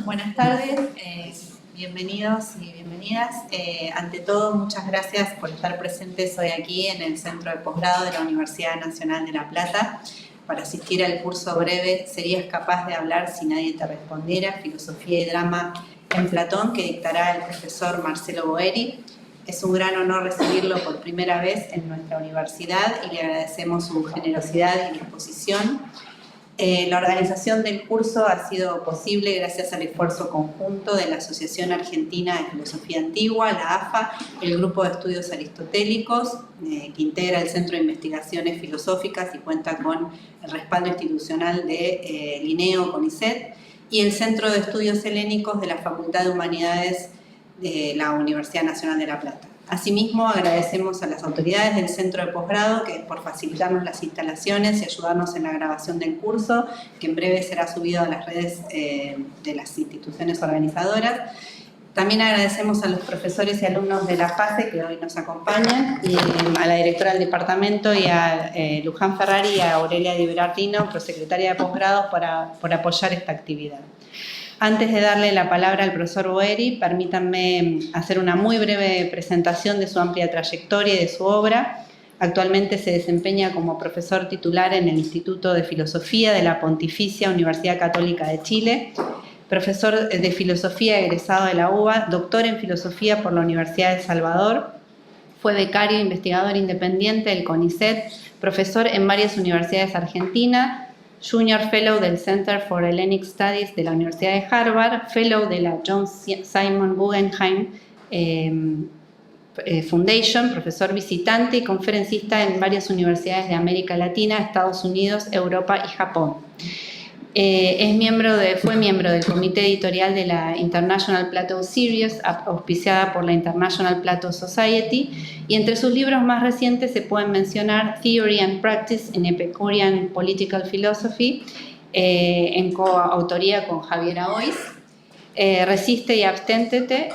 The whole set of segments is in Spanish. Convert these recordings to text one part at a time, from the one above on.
Buenas tardes, bienvenidos y bienvenidas. Ante todo, muchas gracias por estar presentes hoy aquí en el Centro de Posgrado de la Universidad Nacional de La Plata para asistir al curso breve ¿Serías capaz de hablar si nadie te respondiera? Filosofía y drama en Platón, que dictará el profesor Marcelo Boeri. Es un gran honor recibirlo por primera vez en nuestra universidad y le agradecemos su generosidad y disposición. La organización del curso ha sido posible gracias al esfuerzo conjunto de la Asociación Argentina de Filosofía Antigua, la AFA, el Grupo de Estudios Aristotélicos, que integra el Centro de Investigaciones Filosóficas y cuenta con el respaldo institucional de Linneo, CONICET, y el Centro de Estudios Helénicos de la Facultad de Humanidades de la Universidad Nacional de La Plata. Asimismo, agradecemos a las autoridades del Centro de Posgrado por facilitarnos las instalaciones y ayudarnos en la grabación del curso, que en breve será subido a las redes de las instituciones organizadoras. También agradecemos a los profesores y alumnos de la FASE que hoy nos acompañan, y a la directora del departamento y a Luján Ferrari y a Aurelia Di Berardino, prosecretaria de posgrado, por apoyar esta actividad. Antes de darle la palabra al profesor Boeri, permítanme hacer una muy breve presentación de su amplia trayectoria y de su obra. Actualmente se desempeña como profesor titular en el Instituto de Filosofía de la Pontificia Universidad Católica de Chile, profesor de Filosofía egresado de la UBA, doctor en Filosofía por la Universidad de El Salvador, fue becario e investigador independiente del CONICET, profesor en varias universidades argentinas, Junior Fellow del Center for Hellenic Studies de la Universidad de Harvard, Fellow de la John Simon Guggenheim Foundation, profesor visitante y conferencista en varias universidades de América Latina, Estados Unidos, Europa y Japón. Fue miembro del comité editorial de la International Plato Series, auspiciada por la International Plato Society, y entre sus libros más recientes se pueden mencionar Theory and Practice in Epicurean Political Philosophy, en coautoría con Javier Aoiz, Resiste y Abstente,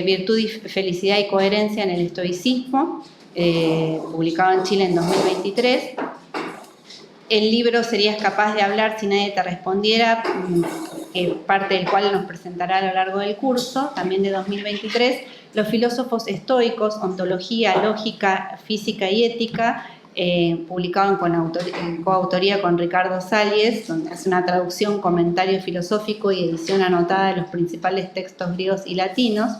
Virtud y Felicidad y Coherencia en el Estoicismo, publicado en Chile en 2023, el libro Serías capaz de hablar si nadie te respondiera, parte del cual nos presentará a lo largo del curso, también de 2023, Los filósofos estoicos, Ontología, Lógica, Física y Ética, publicado en coautoría con Ricardo Salles, donde hace una traducción, comentario filosófico y edición anotada de los principales textos griegos y latinos.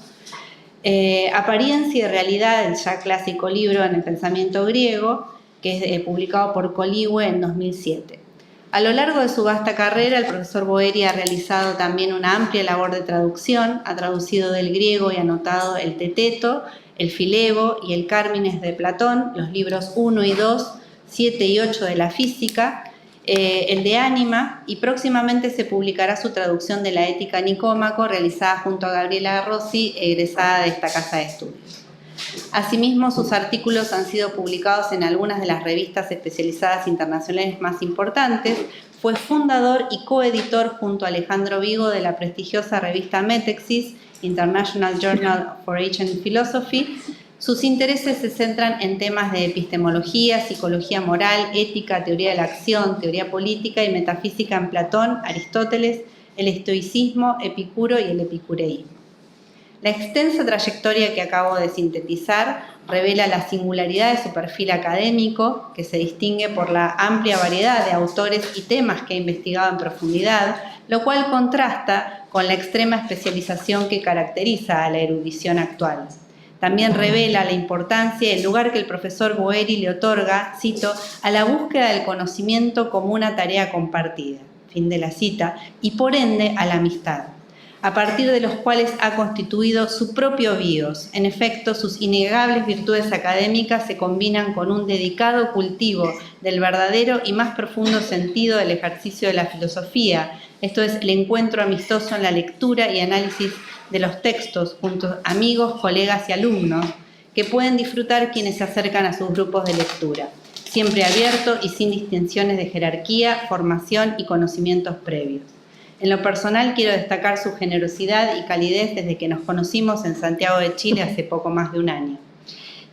Apariencia y realidad, el ya clásico libro en el pensamiento griego, que es publicado por Coligüe en 2007. A lo largo de su vasta carrera, el profesor Boeri ha realizado también una amplia labor de traducción, ha traducido del griego y anotado el Teteto, el Filebo y el Cármenes de Platón, los libros 1 y 2, 7 y 8 de la física, el de Ánima, y próximamente se publicará su traducción de la Ética Nicómaco, realizada junto a Gabriela Rossi, egresada de esta casa de estudios. Asimismo, sus artículos han sido publicados en algunas de las revistas especializadas internacionales más importantes. Fue fundador y coeditor junto a Alejandro Vigo de la prestigiosa revista Metexis, International Journal for Ancient Philosophy. Sus intereses se centran en temas de epistemología, psicología moral, ética, teoría de la acción, teoría política y metafísica en Platón, Aristóteles, el estoicismo, Epicuro y el epicureísmo. La extensa trayectoria que acabo de sintetizar revela la singularidad de su perfil académico, que se distingue por la amplia variedad de autores y temas que ha investigado en profundidad, lo cual contrasta con la extrema especialización que caracteriza a la erudición actual. También revela la importancia y el lugar que el profesor Boeri le otorga, cito, a la búsqueda del conocimiento como una tarea compartida, fin de la cita, y por ende a la amistad, a partir de los cuales ha constituido su propio bios. En efecto, sus innegables virtudes académicas se combinan con un dedicado cultivo del verdadero y más profundo sentido del ejercicio de la filosofía, esto es, el encuentro amistoso en la lectura y análisis de los textos junto a amigos, colegas y alumnos, que pueden disfrutar quienes se acercan a sus grupos de lectura, siempre abierto y sin distinciones de jerarquía, formación y conocimientos previos. En lo personal quiero destacar su generosidad y calidez desde que nos conocimos en Santiago de Chile hace poco más de un año.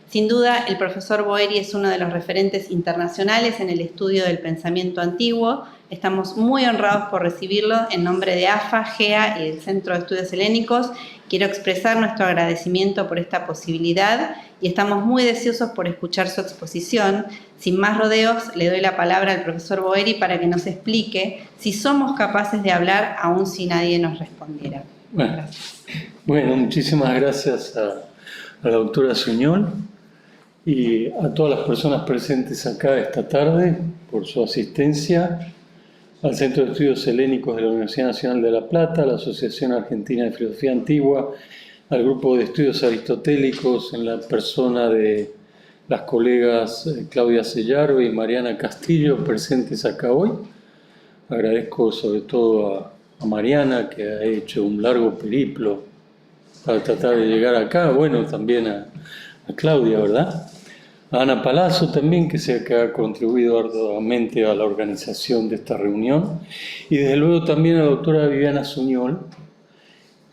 Sin duda, el profesor Boeri es uno de los referentes internacionales en el estudio del pensamiento antiguo, Estamos muy honrados por recibirlo. En nombre de AFA, GEA y del Centro de Estudios Helénicos, quiero expresar nuestro agradecimiento por esta posibilidad y estamos muy deseosos por escuchar su exposición. Sin más rodeos, le doy la palabra al profesor Boeri para que nos explique si somos capaces de hablar aún si nadie nos respondiera. Bueno, muchísimas gracias a la doctora Suñol y a todas las personas presentes acá esta tarde por su asistencia, al Centro de Estudios Helénicos de la Universidad Nacional de La Plata, a la Asociación Argentina de Filosofía Antigua, al Grupo de Estudios Aristotélicos en la persona de las colegas Claudia Sellaro y Mariana Castillo presentes acá hoy. Agradezco sobre todo a Mariana, que ha hecho un largo periplo para tratar de llegar acá. Bueno, también a Claudia, ¿verdad? A Ana Palazzo también, que ha contribuido arduamente a la organización de esta reunión. Y desde luego también a la doctora Viviana Suñol,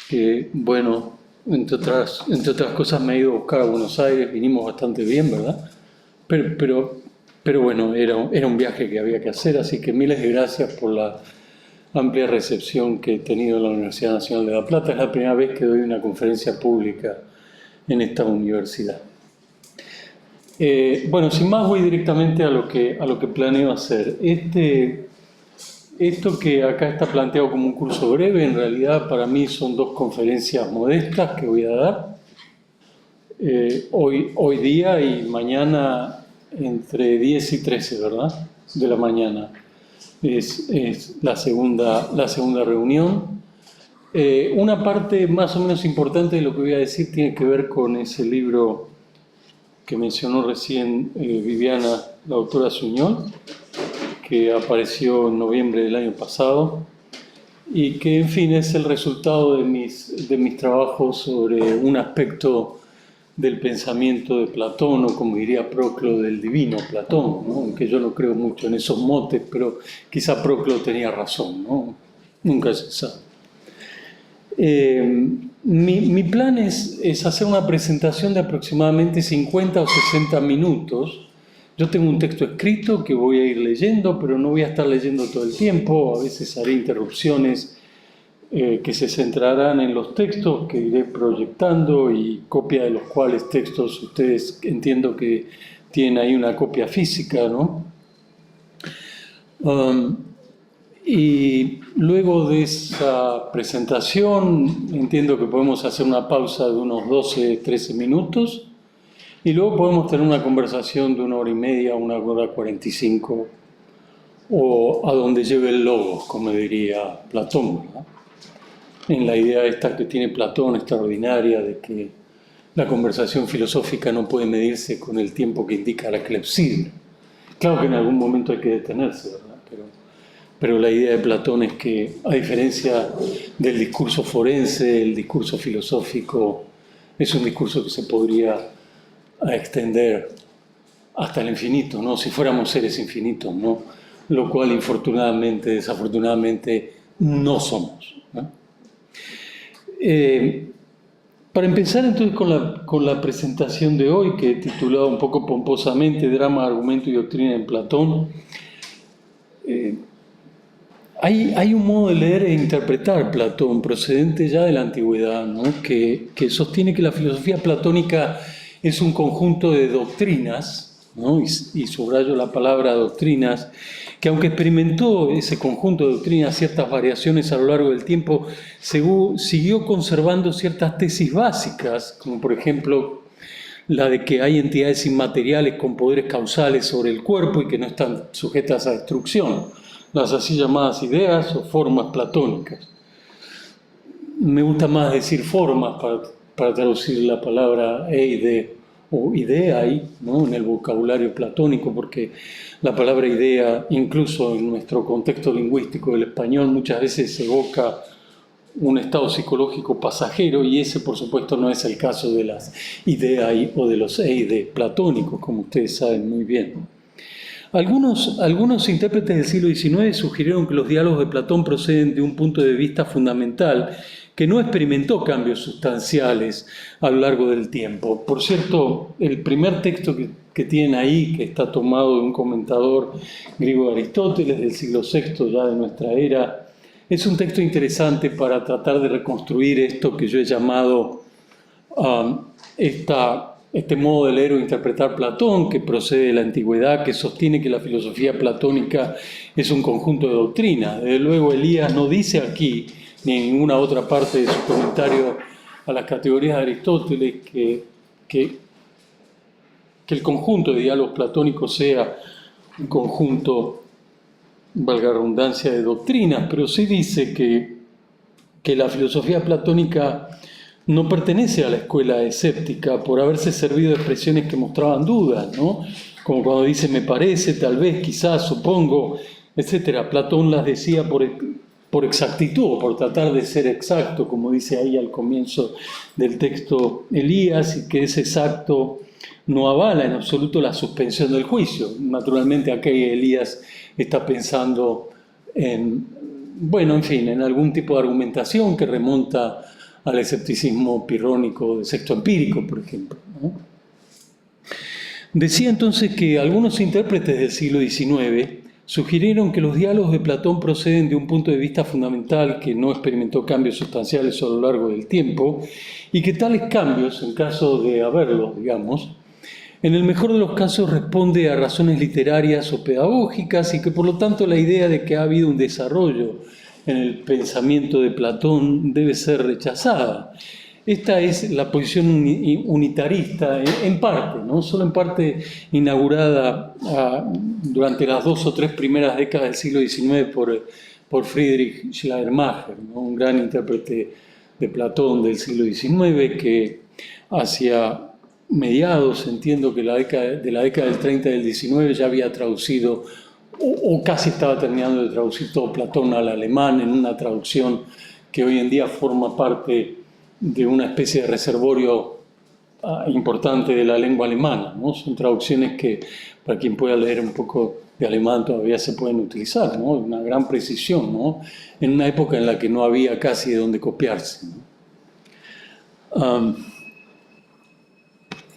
que, bueno, entre otras cosas me ha ido a buscar a Buenos Aires. Vinimos bastante bien, ¿verdad? Pero bueno, era un viaje que había que hacer, así que miles de gracias por la amplia recepción que he tenido en la Universidad Nacional de La Plata. Es la primera vez que doy una conferencia pública en esta universidad. Bueno, sin más voy directamente a lo que planeo hacer. Esto que acá está planteado como un curso breve, en realidad para mí son dos conferencias modestas que voy a dar. Hoy día y mañana entre 10 y 13, ¿verdad? De la mañana. Es la segunda reunión. Una parte más o menos importante de lo que voy a decir tiene que ver con ese libro que mencionó recién Viviana, la doctora Suñol, que apareció en noviembre del año pasado y que, en fin, es el resultado de mis trabajos sobre un aspecto del pensamiento de Platón, o como diría Proclo, del divino Platón, ¿no? Aunque yo no creo mucho en esos motes, pero quizá Proclo tenía razón, ¿no? Nunca se sabe. Mi plan es hacer una presentación de aproximadamente 50 o 60 minutos. Yo tengo un texto escrito que voy a ir leyendo, pero no voy a estar leyendo todo el tiempo. A veces haré interrupciones que se centrarán en los textos que iré proyectando y copia de los cuales textos ustedes entiendo que tienen ahí una copia física, ¿no? Y luego de esa presentación entiendo que podemos hacer una pausa de unos 12, 13 minutos y luego podemos tener una conversación de 1 hora y media, 1 hora 45 o a donde lleve el logos, como diría Platón, ¿verdad? En la idea esta que tiene Platón extraordinaria de que la conversación filosófica no puede medirse con el tiempo que indica la clepsidra. Claro que en algún momento hay que detenerse, ¿verdad? Pero la idea de Platón es que, a diferencia del discurso forense, el discurso filosófico es un discurso que se podría extender hasta el infinito, ¿no? Si fuéramos seres infinitos, ¿no? Lo cual, infortunadamente, desafortunadamente, no somos, ¿no? Para empezar entonces con la presentación de hoy, que he titulado un poco pomposamente Drama, Argumento y Doctrina en Platón, hay un modo de leer e interpretar Platón procedente ya de la antigüedad, ¿no? que sostiene que la filosofía platónica es un conjunto de doctrinas, ¿no? y subrayo la palabra doctrinas, que aunque experimentó ese conjunto de doctrinas ciertas variaciones a lo largo del tiempo, siguió conservando ciertas tesis básicas, como por ejemplo la de que hay entidades inmateriales con poderes causales sobre el cuerpo y que no están sujetas a destrucción, las así llamadas ideas o formas platónicas. Me gusta más decir formas para traducir la palabra eide o ideai, ¿no? En el vocabulario platónico, porque la palabra idea, incluso en nuestro contexto lingüístico del español, muchas veces evoca un estado psicológico pasajero, y ese, por supuesto, no es el caso de las ideai o de los eide platónicos, como ustedes saben muy bien. Algunos intérpretes del siglo XIX sugirieron que los diálogos de Platón proceden de un punto de vista fundamental que no experimentó cambios sustanciales a lo largo del tiempo. Por cierto, el primer texto que tienen ahí, que está tomado de un comentador griego de Aristóteles del siglo VI ya de nuestra era, es un texto interesante para tratar de reconstruir esto que yo he llamado este modo de leer o interpretar Platón, que procede de la antigüedad, que sostiene que la filosofía platónica es un conjunto de doctrinas. Desde luego, Elías no dice aquí, ni en ninguna otra parte de su comentario a las categorías de Aristóteles, que el conjunto de diálogos platónicos sea un conjunto, valga la redundancia, de doctrinas, pero sí dice que la filosofía platónica no pertenece a la escuela escéptica por haberse servido de expresiones que mostraban dudas, ¿no? Como cuando dice me parece, tal vez, quizás, supongo, etc. Platón las decía por exactitud, por tratar de ser exacto, como dice ahí al comienzo del texto Elías, y que ese exacto no avala en absoluto la suspensión del juicio. Naturalmente aquí Elías está pensando en algún tipo de argumentación que remonta al escepticismo pirrónico de sexto empírico, por ejemplo, ¿no? Decía entonces que algunos intérpretes del siglo XIX sugirieron que los diálogos de Platón proceden de un punto de vista fundamental que no experimentó cambios sustanciales a lo largo del tiempo y que tales cambios, en caso de haberlos, digamos, en el mejor de los casos responde a razones literarias o pedagógicas y que por lo tanto la idea de que ha habido un desarrollo en el pensamiento de Platón debe ser rechazada. Esta es la posición unitarista, en parte, ¿no? Solo en parte inaugurada durante las 2 o 3 primeras décadas del siglo XIX por Friedrich Schleiermacher, ¿no? Un gran intérprete de Platón del siglo XIX que hacia mediados, entiendo que de la década del 30 y del 19 ya había traducido o casi estaba terminando de traducir todo Platón al alemán en una traducción que hoy en día forma parte de una especie de reservorio importante de la lengua alemana, ¿no? Son traducciones que, para quien pueda leer un poco de alemán, todavía se pueden utilizar, ¿no? Una gran precisión, ¿no? En una época en la que no había casi de dónde copiarse, ¿no?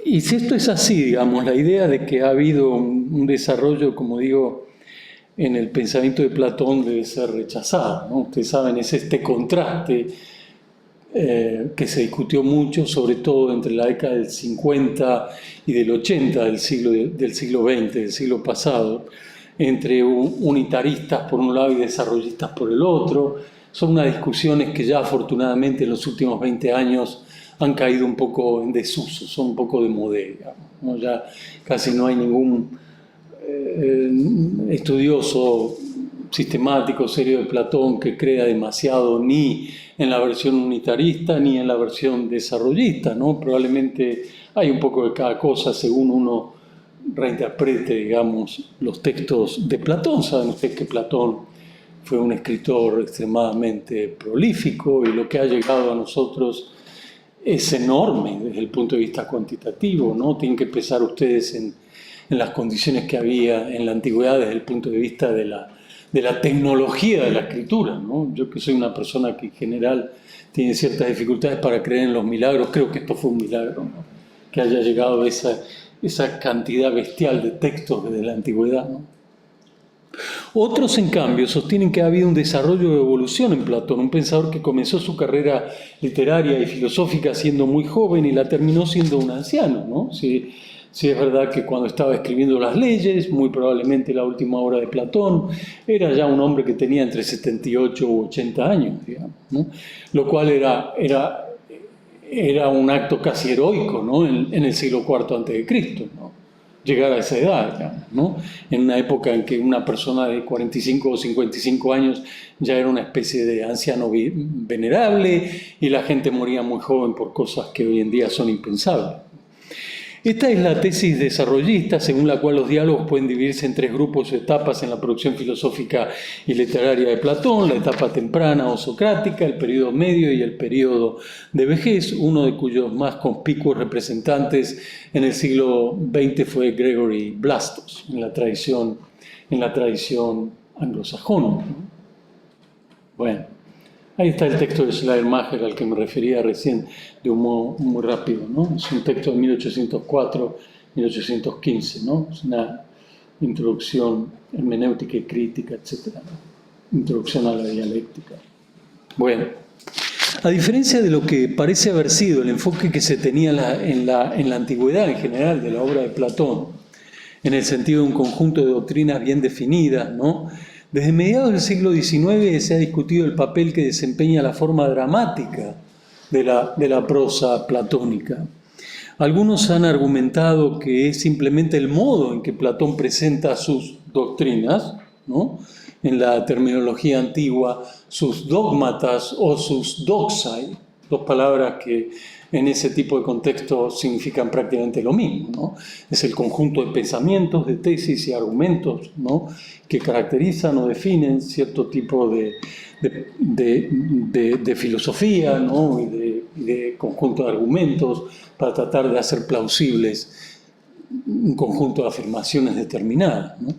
Y si esto es así, digamos, la idea de que ha habido un desarrollo, como digo, en el pensamiento de Platón debe ser rechazada, ¿no? Ustedes saben, es este contraste que se discutió mucho, sobre todo entre la década del 50 y del 80 del siglo XX, del siglo pasado, entre unitaristas por un lado y desarrollistas por el otro. Son unas discusiones que ya afortunadamente en los últimos 20 años han caído un poco en desuso, son un poco de moda, digamos, ¿no? Ya casi no hay ningún estudioso sistemático, serio de Platón que crea demasiado ni en la versión unitarista ni en la versión desarrollista, ¿no? Probablemente hay un poco de cada cosa según uno reinterprete, digamos, los textos de Platón. Saben ustedes que Platón fue un escritor extremadamente prolífico y lo que ha llegado a nosotros es enorme desde el punto de vista cuantitativo, ¿no? Tienen que pensar ustedes en las condiciones que había en la antigüedad desde el punto de vista de la tecnología de la escritura, ¿no? Yo que soy una persona que en general tiene ciertas dificultades para creer en los milagros, creo que esto fue un milagro, ¿no? Que haya llegado esa cantidad bestial de textos desde la antigüedad, ¿no? Otros, en cambio, sostienen que ha habido un desarrollo de evolución en Platón, un pensador que comenzó su carrera literaria y filosófica siendo muy joven y la terminó siendo un anciano, ¿no? Sí, es verdad que cuando estaba escribiendo las leyes, muy probablemente la última obra de Platón, era ya un hombre que tenía entre 78 u 80 años, digamos, ¿no? Lo cual era un acto casi heroico, ¿no? En el siglo IV a.C., ¿no? Llegar a esa edad, digamos, ¿no? En una época en que una persona de 45 o 55 años ya era una especie de anciano venerable y la gente moría muy joven por cosas que hoy en día son impensables. Esta es la tesis desarrollista, según la cual los diálogos pueden dividirse en 3 grupos o etapas en la producción filosófica y literaria de Platón: la etapa temprana o socrática, el periodo medio y el periodo de vejez, uno de cuyos más conspicuos representantes en el siglo XX fue Gregory Blastos, en la tradición anglosajona, ¿no? Bueno, ahí está el texto de Schleiermacher al que me refería recién de un modo muy rápido, ¿no? Es un texto de 1804-1815, ¿no? Es una introducción hermenéutica y crítica, etc., ¿no? Introducción a la dialéctica. Bueno, a diferencia de lo que parece haber sido el enfoque que se tenía en la antigüedad en general de la obra de Platón, en el sentido de un conjunto de doctrinas bien definidas, ¿no? Desde mediados del siglo XIX se ha discutido el papel que desempeña la forma dramática de la prosa platónica. Algunos han argumentado que es simplemente el modo en que Platón presenta sus doctrinas, ¿no? En la terminología antigua, sus dogmatas o sus doxai, 2 palabras que en ese tipo de contexto significan prácticamente lo mismo, ¿no? Es el conjunto de pensamientos, de tesis y argumentos, ¿no? Que caracterizan o definen cierto tipo de filosofía, ¿no? y de conjunto de argumentos para tratar de hacer plausibles un conjunto de afirmaciones determinadas, ¿no?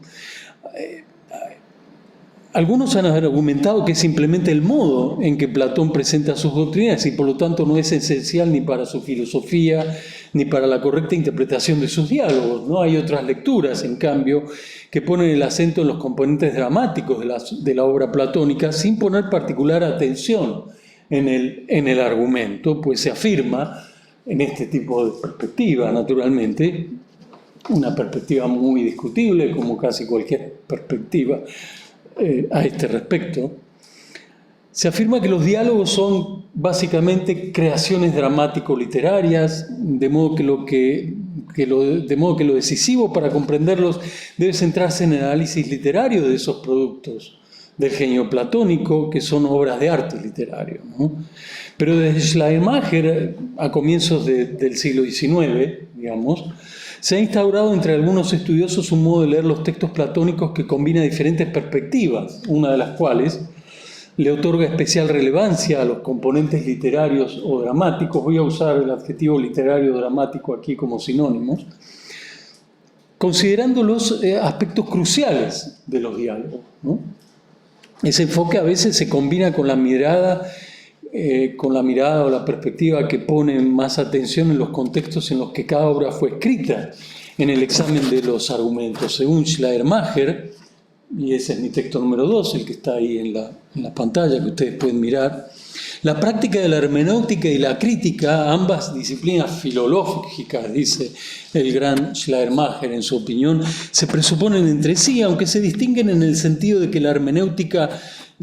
Algunos han argumentado que es simplemente el modo en que Platón presenta sus doctrinas y por lo tanto no es esencial ni para su filosofía ni para la correcta interpretación de sus diálogos, ¿no? Hay otras lecturas, en cambio, que ponen el acento en los componentes dramáticos de la obra platónica sin poner particular atención en el argumento, pues se afirma en este tipo de perspectiva, naturalmente, una perspectiva muy discutible, como casi cualquier perspectiva a este respecto, se afirma que los diálogos son básicamente creaciones dramático-literarias, de modo que lo decisivo para comprenderlos debe centrarse en el análisis literario de esos productos del genio platónico, que son obras de arte literario, ¿no? Pero desde Schleiermacher, a comienzos del siglo XIX, digamos, se ha instaurado entre algunos estudiosos un modo de leer los textos platónicos que combina diferentes perspectivas, una de las cuales le otorga especial relevancia a los componentes literarios o dramáticos. Voy a usar el adjetivo literario dramático aquí como sinónimos, considerando los aspectos cruciales de los diálogos, ¿no? Ese enfoque a veces se combina con la mirada o la perspectiva que pone más atención en los contextos en los que cada obra fue escrita en el examen de los argumentos. Según Schleiermacher, y ese es mi texto número 2, el que está ahí en la pantalla, que ustedes pueden mirar, la práctica de la hermenéutica y la crítica, ambas disciplinas filológicas, dice el gran Schleiermacher en su opinión, se presuponen entre sí, aunque se distinguen en el sentido de que la hermenéutica,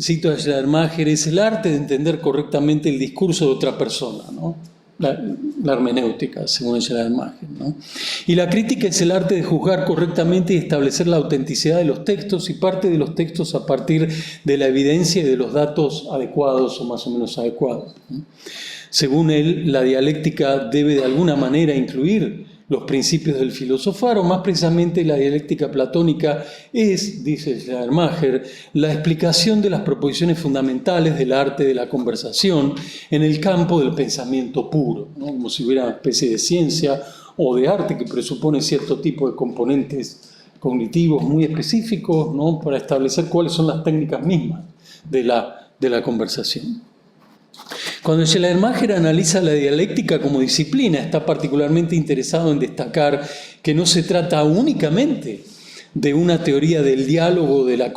cito a Schleiermacher, es el arte de entender correctamente el discurso de otra persona, ¿no? La hermenéutica, según Schleiermacher, ¿no? Y la crítica es el arte de juzgar correctamente y establecer la autenticidad de los textos y parte de los textos a partir de la evidencia y de los datos adecuados o más o menos adecuados, ¿no? Según él, la dialéctica debe de alguna manera incluir los principios del filosofar, o más precisamente la dialéctica platónica es, dice Schleiermacher, la explicación de las proposiciones fundamentales del arte de la conversación en el campo del pensamiento puro, ¿no? Como si hubiera una especie de ciencia o de arte que presupone cierto tipo de componentes cognitivos muy específicos, ¿no? Para establecer cuáles son las técnicas mismas de la conversación. Cuando Schleiermacher analiza la dialéctica como disciplina, está particularmente interesado en destacar que no se trata únicamente de una teoría del diálogo o de la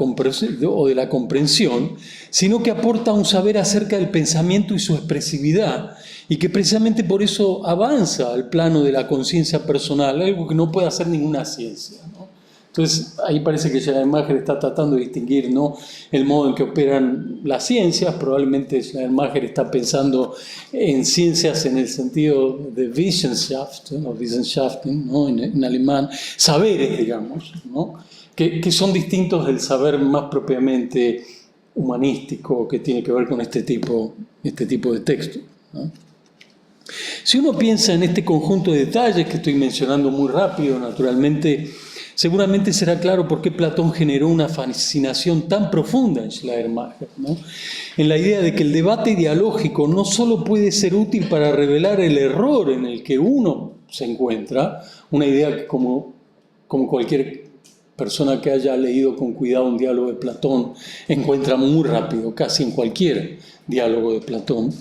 comprensión, sino que aporta un saber acerca del pensamiento y su expresividad, y que precisamente por eso avanza al plano de la conciencia personal, algo que no puede hacer ninguna ciencia, ¿no? Entonces, ahí parece que Schleiermacher está tratando de distinguir, ¿no?, el modo en que operan las ciencias. Probablemente Schleiermacher está pensando en ciencias en el sentido de Wissenschaft, o Wissenschaften, ¿no?, en alemán, saberes, digamos, ¿no?, que son distintos del saber más propiamente humanístico, que tiene que ver con este tipo de texto, ¿no? Si uno piensa en este conjunto de detalles que estoy mencionando muy rápido, naturalmente, seguramente será claro por qué Platón generó una fascinación tan profunda en Schleiermacher, ¿no? En la idea de que el debate dialógico no solo puede ser útil para revelar el error en el que uno se encuentra, una idea que como cualquier persona que haya leído con cuidado un diálogo de Platón encuentra muy rápido, casi en cualquier diálogo de Platón.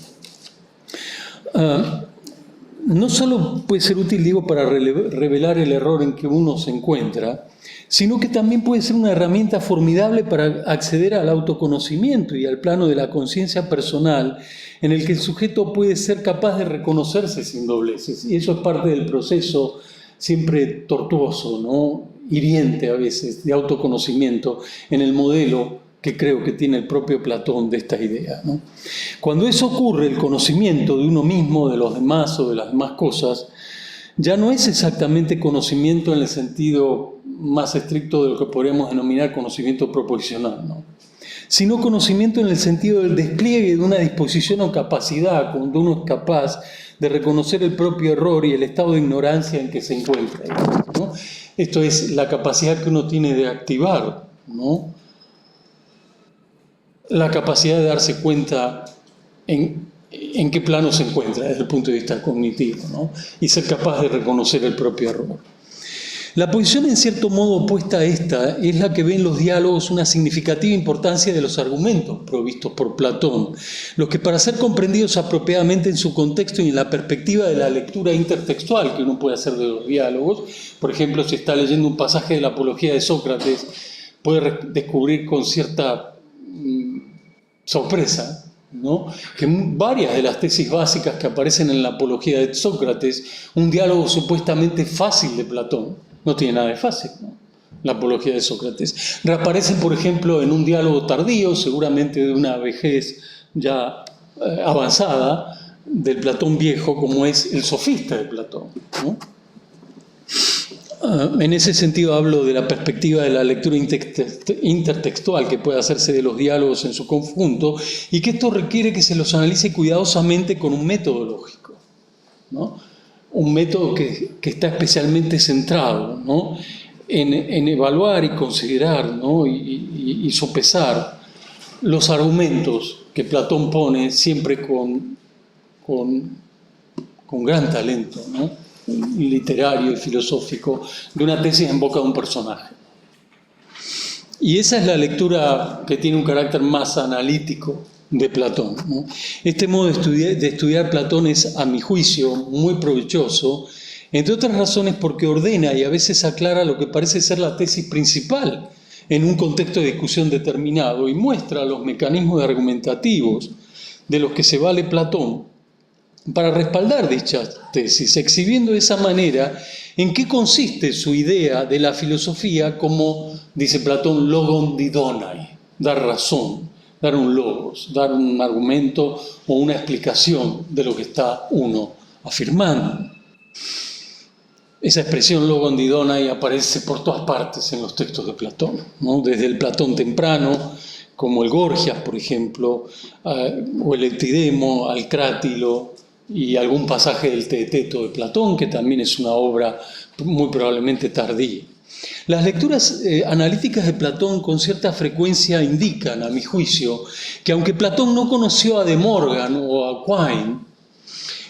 No solo puede ser útil, digo, para revelar el error en que uno se encuentra, sino que también puede ser una herramienta formidable para acceder al autoconocimiento y al plano de la conciencia personal, en el que el sujeto puede ser capaz de reconocerse sin dobleces. Y eso es parte del proceso siempre tortuoso, ¿no? Hiriente a veces, de autoconocimiento en el modelo que creo que tiene el propio Platón de esta idea, ¿no? Cuando eso ocurre, el conocimiento de uno mismo, de los demás o de las demás cosas, ya no es exactamente conocimiento en el sentido más estricto de lo que podríamos denominar conocimiento proposicional, ¿no? Sino conocimiento en el sentido del despliegue de una disposición o capacidad, cuando uno es capaz de reconocer el propio error y el estado de ignorancia en que se encuentra, ¿no? Esto es la capacidad que uno tiene de activar, ¿no? La capacidad de darse cuenta en qué plano se encuentra desde el punto de vista cognitivo, ¿no? Y ser capaz de reconocer el propio error. La posición en cierto modo opuesta a esta es la que ve en los diálogos una significativa importancia de los argumentos provistos por Platón, los que para ser comprendidos apropiadamente en su contexto y en la perspectiva de la lectura intertextual que uno puede hacer de los diálogos, por ejemplo, si está leyendo un pasaje de la Apología de Sócrates, puede descubrir con cierta sorpresa, ¿no?, que varias de las tesis básicas que aparecen en la Apología de Sócrates, un diálogo supuestamente fácil de Platón, no tiene nada de fácil, ¿no?, la Apología de Sócrates. Reaparecen, por ejemplo, en un diálogo tardío, seguramente de una vejez ya avanzada, del Platón viejo, como es el Sofista de Platón, ¿no? En ese sentido hablo de la perspectiva de la lectura intertextual que puede hacerse de los diálogos en su conjunto y que esto requiere que se los analice cuidadosamente con un método lógico, ¿no? Un método que está especialmente centrado, ¿no?, en evaluar y considerar, ¿no?, y sopesar los argumentos que Platón pone siempre con gran talento, ¿no?, literario y filosófico, de una tesis en boca de un personaje. Y esa es la lectura que tiene un carácter más analítico de Platón, ¿no? Este modo de estudiar Platón es, a mi juicio, muy provechoso, entre otras razones porque ordena y a veces aclara lo que parece ser la tesis principal en un contexto de discusión determinado y muestra los mecanismos argumentativos de los que se vale Platón para respaldar dichas tesis, exhibiendo de esa manera en qué consiste su idea de la filosofía como, dice Platón, logon didonai, dar razón, dar un logos, dar un argumento o una explicación de lo que está uno afirmando. Esa expresión logon didonai aparece por todas partes en los textos de Platón, ¿no?, desde el Platón temprano, como el Gorgias, por ejemplo, o el Eutidemo, al Crátilo, y algún pasaje del Teeteto de Platón, que también es una obra muy probablemente tardía. Las lecturas analíticas de Platón con cierta frecuencia indican, a mi juicio, que aunque Platón no conoció a De Morgan o a Quine,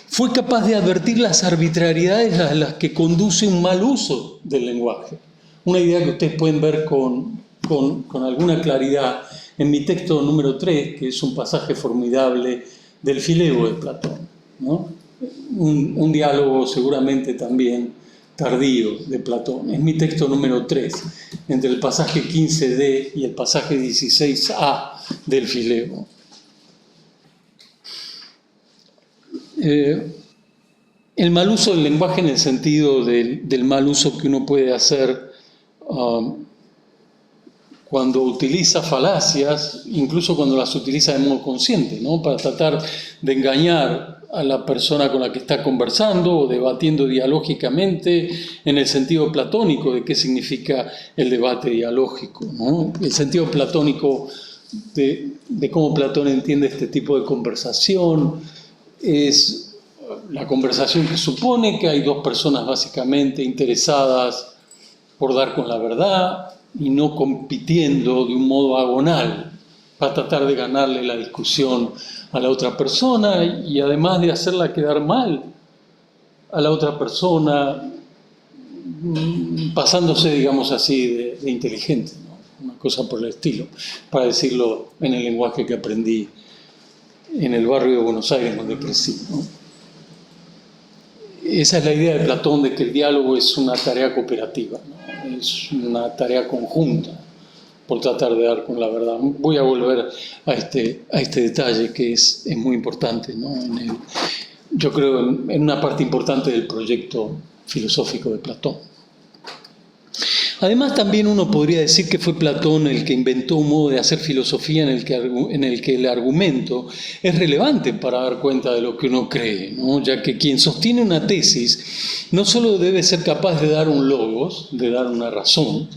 fue capaz de advertir las arbitrariedades a las que conduce un mal uso del lenguaje. Una idea que ustedes pueden ver con alguna claridad en mi texto número 3, que es un pasaje formidable del Filebo de Platón, ¿no? Un diálogo seguramente también tardío de Platón. Es mi texto número 3, entre el pasaje 15d y el pasaje 16a del Filebo. El mal uso del lenguaje en el sentido del mal uso que uno puede hacer cuando utiliza falacias, incluso cuando las utiliza de modo consciente, ¿no?, para tratar de engañar a la persona con la que está conversando o debatiendo dialógicamente, en el sentido platónico de qué significa el debate dialógico, ¿no? El sentido platónico de cómo Platón entiende este tipo de conversación es la conversación que supone que hay dos personas básicamente interesadas por dar con la verdad y no compitiendo de un modo agonal para tratar de ganarle la discusión a la otra persona y además de hacerla quedar mal a la otra persona, pasándose, digamos así, de inteligente, ¿no? Una cosa por el estilo, para decirlo en el lenguaje que aprendí en el barrio de Buenos Aires donde crecí, ¿no? Esa es la idea de Platón, de que el diálogo es una tarea cooperativa, ¿no? Es una tarea conjunta por tratar de dar con la verdad. Voy a volver a este detalle que es muy importante, ¿no? Yo creo en una parte importante del proyecto filosófico de Platón. Además, también uno podría decir que fue Platón el que inventó un modo de hacer filosofía en el que el argumento es relevante para dar cuenta de lo que uno cree, ¿no? Ya que quien sostiene una tesis no solo debe ser capaz de dar un logos, de dar una razón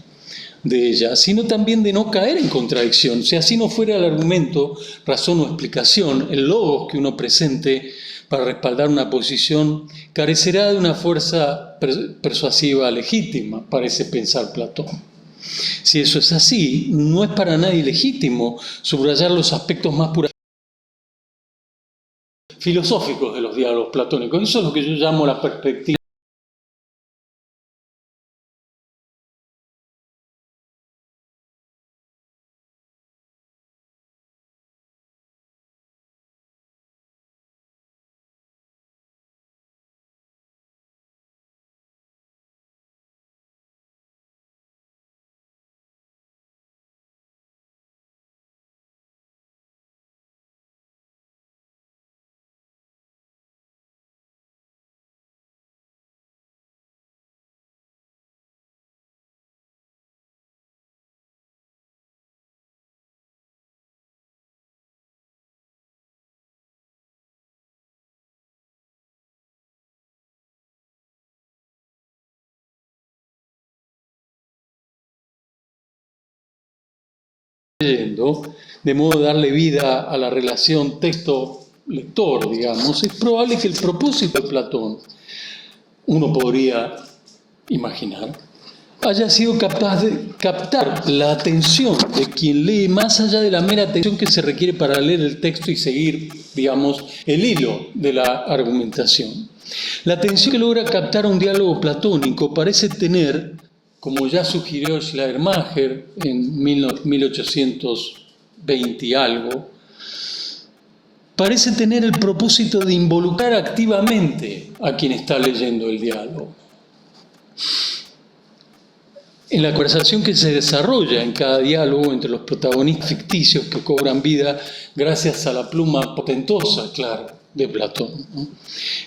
de ella, sino también de no caer en contradicción. Si así no fuera el argumento, razón o explicación, el logos que uno presente para respaldar una posición carecerá de una fuerza persuasiva legítima, parece pensar Platón. Si eso es así, no es para nadie legítimo subrayar los aspectos más puramente filosóficos de los diálogos platónicos. Eso es lo que yo llamo la perspectiva de modo de darle vida a la relación texto-lector, digamos. Es probable que el propósito de Platón, uno podría imaginar, haya sido capaz de captar la atención de quien lee más allá de la mera atención que se requiere para leer el texto y seguir, digamos, el hilo de la argumentación. La atención que logra captar un diálogo platónico parece tener, como ya sugirió Schleiermacher en 1820 y algo, parece tener el propósito de involucrar activamente a quien está leyendo el diálogo. En la conversación que se desarrolla en cada diálogo entre los protagonistas ficticios que cobran vida gracias a la pluma potentosa, claro, de Platón, ¿no?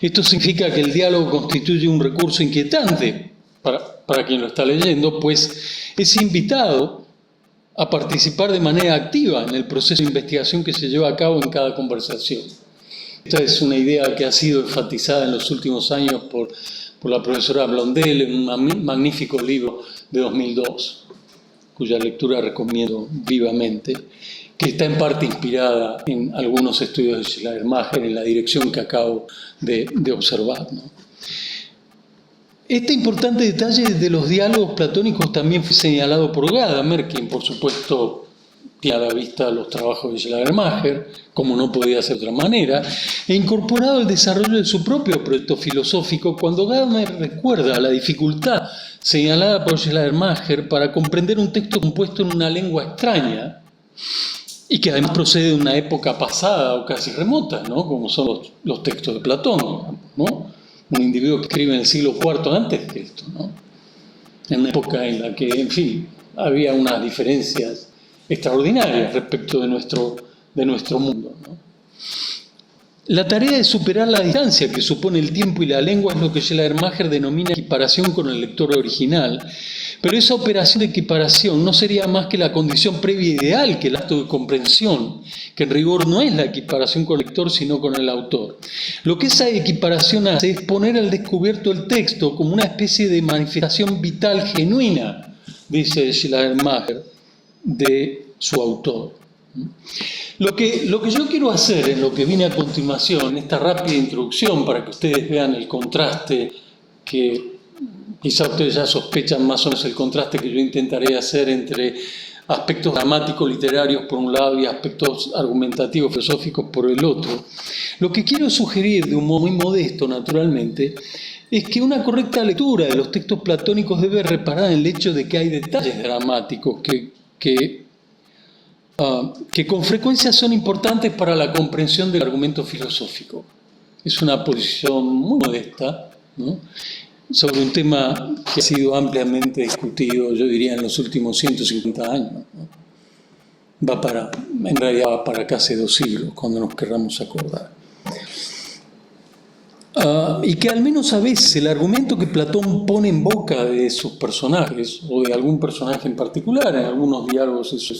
Esto significa que el diálogo constituye un recurso inquietante para quien lo está leyendo, pues es invitado a participar de manera activa en el proceso de investigación que se lleva a cabo en cada conversación. Esta es una idea que ha sido enfatizada en los últimos años por la profesora Blondel en un magnífico libro de 2002, cuya lectura recomiendo vivamente, que está en parte inspirada en algunos estudios de Schleiermacher en la dirección que acabo de observar, ¿no? Este importante detalle de los diálogos platónicos también fue señalado por Gadamer, quien por supuesto tiene a la vista los trabajos de Schleiermacher, como no podía ser de otra manera, e incorporado al desarrollo de su propio proyecto filosófico cuando Gadamer recuerda la dificultad señalada por Schleiermacher para comprender un texto compuesto en una lengua extraña y que además procede de una época pasada o casi remota, ¿no? Como son los textos de Platón, digamos, ¿no? Un individuo que escribe en el siglo IV antes de esto, ¿no? En una época en la que, en fin, había unas diferencias extraordinarias respecto de nuestro mundo, ¿no? La tarea de superar la distancia que supone el tiempo y la lengua es lo que Schleiermacher denomina equiparación con el lector original, pero esa operación de equiparación no sería más que la condición previa ideal que el acto de comprensión, que en rigor no es la equiparación con el lector, sino con el autor. Lo que esa equiparación hace es poner al descubierto el texto como una especie de manifestación vital genuina, dice Schleiermacher, de su autor. Lo que yo quiero hacer en lo que viene a continuación, en esta rápida introducción, para que ustedes vean el contraste que quizá ustedes ya sospechan más o menos el contraste que yo intentaré hacer entre aspectos dramáticos literarios por un lado y aspectos argumentativos filosóficos por el otro. Lo que quiero sugerir de un modo muy modesto, naturalmente, es que una correcta lectura de los textos platónicos debe reparar en el hecho de que hay detalles dramáticos que con frecuencia son importantes para la comprensión del argumento filosófico. Es una posición muy modesta, ¿no?, sobre un tema que ha sido ampliamente discutido, yo diría, en los últimos 150 años, ¿no? En realidad va para casi 2 siglos, cuando nos querramos acordar. Y que al menos a veces el argumento que Platón pone en boca de sus personajes, o de algún personaje en particular, en algunos diálogos eso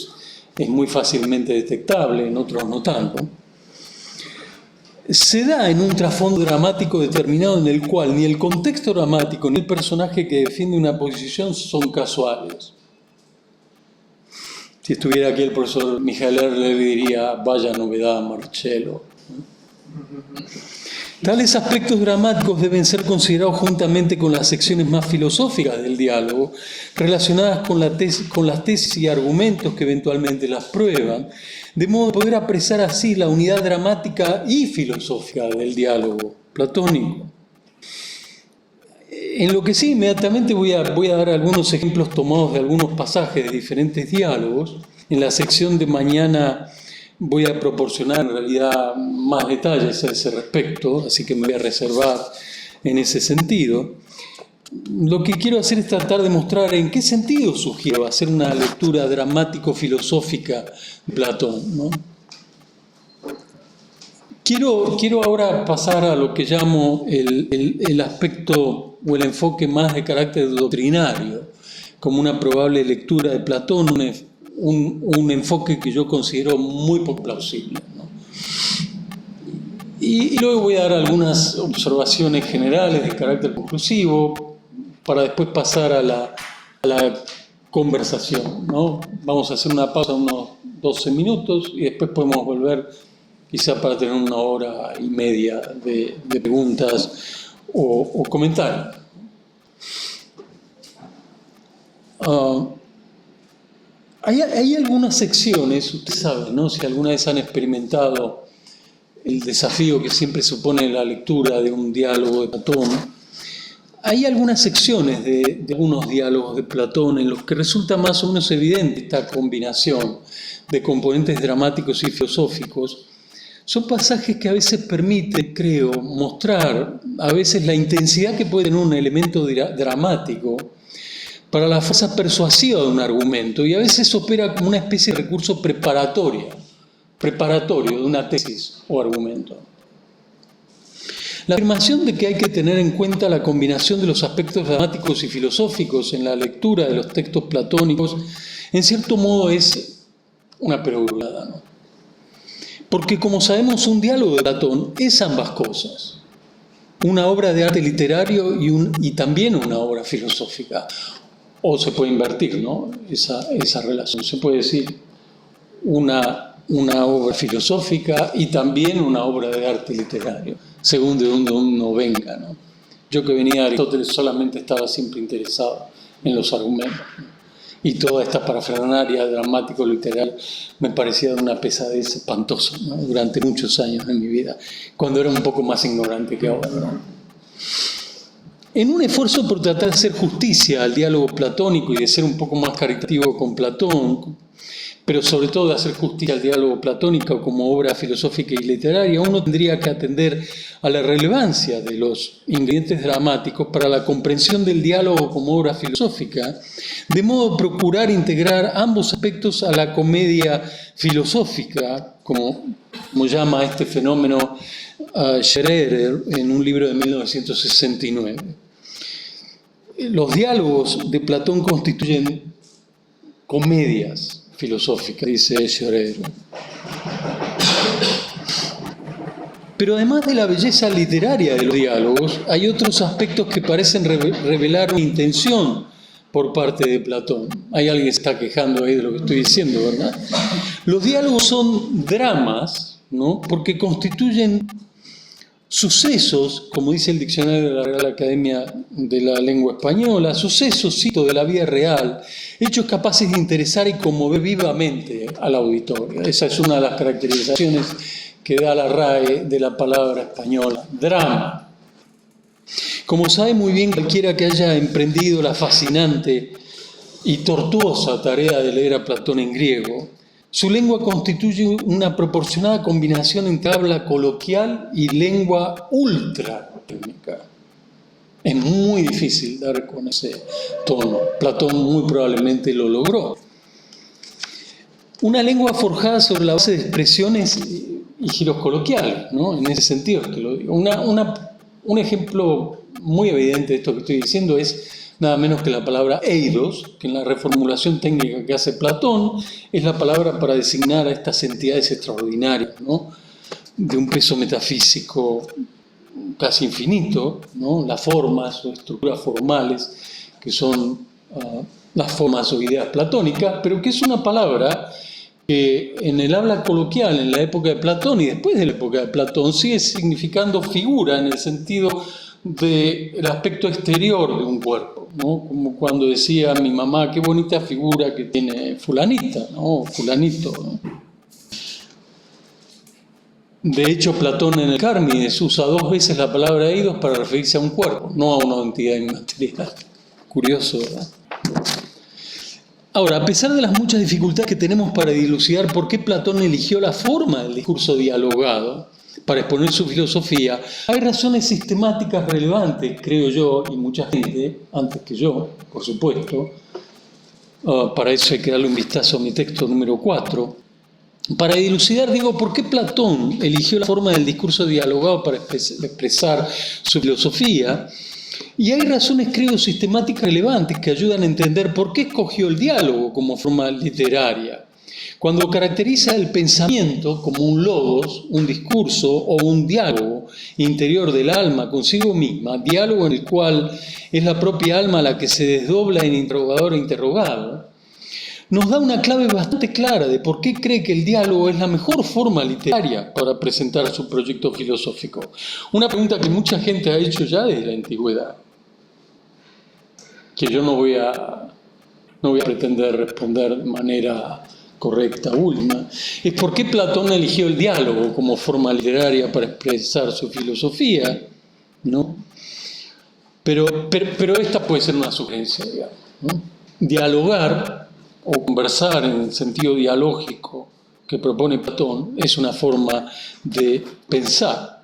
es muy fácilmente detectable, en otros no tanto, se da en un trasfondo dramático determinado en el cual ni el contexto dramático ni el personaje que defiende una posición son casuales. Si estuviera aquí el profesor Michael Erler le diría, vaya novedad, Marcello. Tales aspectos dramáticos deben ser considerados juntamente con las secciones más filosóficas del diálogo, relacionadas con las tesis y argumentos que eventualmente las prueban, de modo de poder apreciar así la unidad dramática y filosófica del diálogo platónico. En lo que sí, inmediatamente voy a dar algunos ejemplos tomados de algunos pasajes de diferentes diálogos. En la sección de mañana voy a proporcionar en realidad más detalles a ese respecto, así que me voy a reservar en ese sentido. Lo que quiero hacer es tratar de mostrar en qué sentido sugiero hacer una lectura dramático-filosófica de Platón, ¿no? Quiero ahora pasar a lo que llamo el aspecto o el enfoque más de carácter doctrinario, como una probable lectura de Platón, un enfoque que yo considero muy poco plausible, ¿no? Y luego voy a dar algunas observaciones generales de carácter conclusivo para después pasar a la conversación, ¿no? Vamos a hacer una pausa de unos 12 minutos y después podemos volver quizá para tener 1 hora y media de preguntas o comentarios. Hay algunas secciones, ustedes saben, ¿no?, si alguna vez han experimentado el desafío que siempre supone la lectura de un diálogo de Platón. Hay algunas secciones de algunos diálogos de Platón en los que resulta más o menos evidente esta combinación de componentes dramáticos y filosóficos. Son pasajes que a veces permiten, creo, mostrar a veces la intensidad que puede tener un elemento dramático para la fuerza persuasiva de un argumento, y a veces opera como una especie de recurso preparatorio de una tesis o argumento. La afirmación de que hay que tener en cuenta la combinación de los aspectos dramáticos y filosóficos en la lectura de los textos platónicos, en cierto modo es una perogrullada, ¿no? Porque, como sabemos, un diálogo de Platón es ambas cosas. Una obra de arte literario y también una obra filosófica. O se puede invertir, ¿no?, esa relación. Se puede decir una obra filosófica y también una obra de arte literario, según de donde uno venga, ¿no? Yo que venía de Aristóteles solamente estaba siempre interesado en los argumentos, ¿no? Y toda esta parafernalia dramático-literal me parecía de una pesadez espantosa, ¿no?, durante muchos años de mi vida, cuando era un poco más ignorante que ahora, ¿no? En un esfuerzo por tratar de hacer justicia al diálogo platónico y de ser un poco más caritativo con Platón, pero sobre todo de hacer justicia al diálogo platónico como obra filosófica y literaria, uno tendría que atender a la relevancia de los ingredientes dramáticos para la comprensión del diálogo como obra filosófica, de modo de procurar integrar ambos aspectos a la comedia filosófica, como llama este fenómeno Scherer en un libro de 1969. Los diálogos de Platón constituyen comedias filosóficas, dice Scherer. Pero además de la belleza literaria de los diálogos, hay otros aspectos que parecen revelar una intención por parte de Platón. Hay alguien que se está quejando ahí de lo que estoy diciendo, ¿verdad? Los diálogos son dramas, ¿no? Porque constituyen sucesos, como dice el diccionario de la Real Academia de la Lengua Española, sucesos, cito, de la vida real, hechos capaces de interesar y conmover vivamente al auditorio. Esa es una de las caracterizaciones que da la RAE de la palabra española, drama. Como sabe muy bien cualquiera que haya emprendido la fascinante y tortuosa tarea de leer a Platón en griego, su lengua constituye una proporcionada combinación entre habla coloquial y lengua ultra técnica. Es muy difícil dar con ese tono. Platón muy probablemente lo logró. Una lengua forjada sobre la base de expresiones y giros coloquiales, ¿no? En ese sentido es que lo digo. Un ejemplo muy evidente de esto que estoy diciendo es nada menos que la palabra eidos, que en la reformulación técnica que hace Platón es la palabra para designar a estas entidades extraordinarias, ¿no? De un peso metafísico casi infinito, ¿no? Las formas o estructuras formales, que son las formas o ideas platónicas, pero que es una palabra que en el habla coloquial, en la época de Platón y después de la época de Platón, sigue significando figura en el sentido del aspecto exterior de un cuerpo, ¿no? Como cuando decía mi mamá, qué bonita figura que tiene fulanita, ¿no? Fulanito, ¿no? De hecho, Platón en el Cármides usa 2 veces la palabra eidos para referirse a un cuerpo, no a una entidad inmaterial. Curioso, ¿verdad? Ahora, a pesar de las muchas dificultades que tenemos para dilucidar por qué Platón eligió la forma del discurso dialogado para exponer su filosofía, hay razones sistemáticas relevantes, creo yo, y mucha gente, antes que yo, por supuesto. Para eso hay que darle un vistazo a mi texto número 4. Para dilucidar, digo, por qué Platón eligió la forma del discurso dialogado para expresar su filosofía. Y hay razones, creo, sistemáticas relevantes que ayudan a entender por qué escogió el diálogo como forma literaria. Cuando caracteriza el pensamiento como un logos, un discurso o un diálogo interior del alma consigo misma, diálogo en el cual es la propia alma la que se desdobla en interrogador e interrogado, nos da una clave bastante clara de por qué cree que el diálogo es la mejor forma literaria para presentar su proyecto filosófico. Una pregunta que mucha gente ha hecho ya desde la antigüedad, que yo no voy a pretender responder de manera correcta, última, es por qué Platón eligió el diálogo como forma literaria para expresar su filosofía, ¿no? Pero esta puede ser una sugerencia, digamos, ¿no? Dialogar o conversar en el sentido dialógico que propone Platón es una forma de pensar.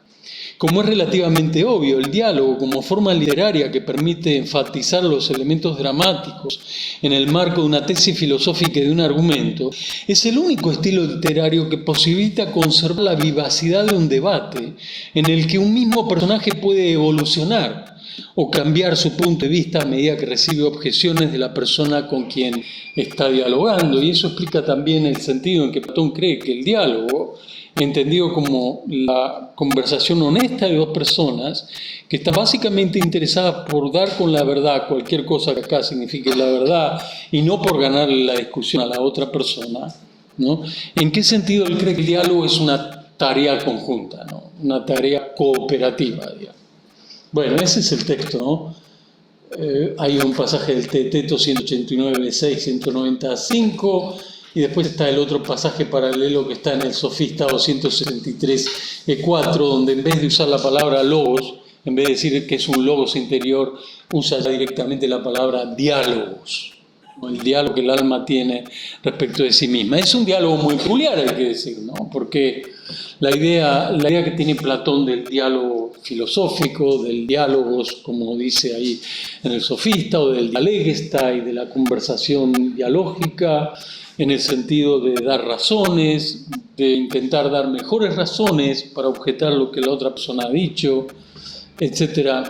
Como es relativamente obvio, el diálogo como forma literaria que permite enfatizar los elementos dramáticos en el marco de una tesis filosófica y de un argumento, es el único estilo literario que posibilita conservar la vivacidad de un debate en el que un mismo personaje puede evolucionar o cambiar su punto de vista a medida que recibe objeciones de la persona con quien está dialogando. Y eso explica también el sentido en que Platón cree que el diálogo, entendido como la conversación honesta de 2 personas que están básicamente interesadas por dar con la verdad cualquier cosa que acá signifique la verdad y no por ganarle la discusión a la otra persona, ¿no? ¿En qué sentido él cree que el diálogo es una tarea conjunta, ¿no? Una tarea cooperativa, digamos? Bueno, ese es el texto, ¿no? Hay un pasaje del Teteto 189.6, 195, y después está el otro pasaje paralelo que está en el Sofista 263.4, donde en vez de usar la palabra logos, en vez de decir que es un logos interior, usa ya directamente la palabra diálogos, ¿no? El diálogo que el alma tiene respecto de sí misma. Es un diálogo muy peculiar, hay que decir, ¿no? Porque la idea que tiene Platón del diálogo filosófico, del diálogos, como dice ahí en el Sofista, o del dialegesta y de la conversación dialógica, en el sentido de dar razones, de intentar dar mejores razones para objetar lo que la otra persona ha dicho, etc.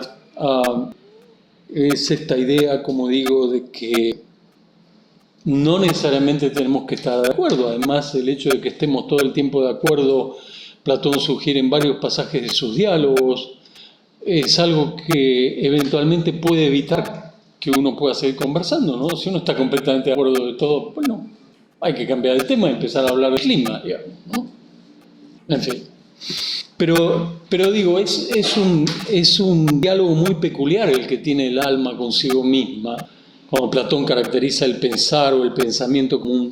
Es esta idea, como digo, de que no necesariamente tenemos que estar de acuerdo. Además, el hecho de que estemos todo el tiempo de acuerdo, Platón sugiere en varios pasajes de sus diálogos, es algo que eventualmente puede evitar que uno pueda seguir conversando, ¿no? Si uno está completamente de acuerdo de todo, bueno, hay que cambiar el tema y empezar a hablar del clima, digamos, ¿no? En fin. Pero digo, es un diálogo muy peculiar el que tiene el alma consigo misma, cuando Platón caracteriza el pensar o el pensamiento como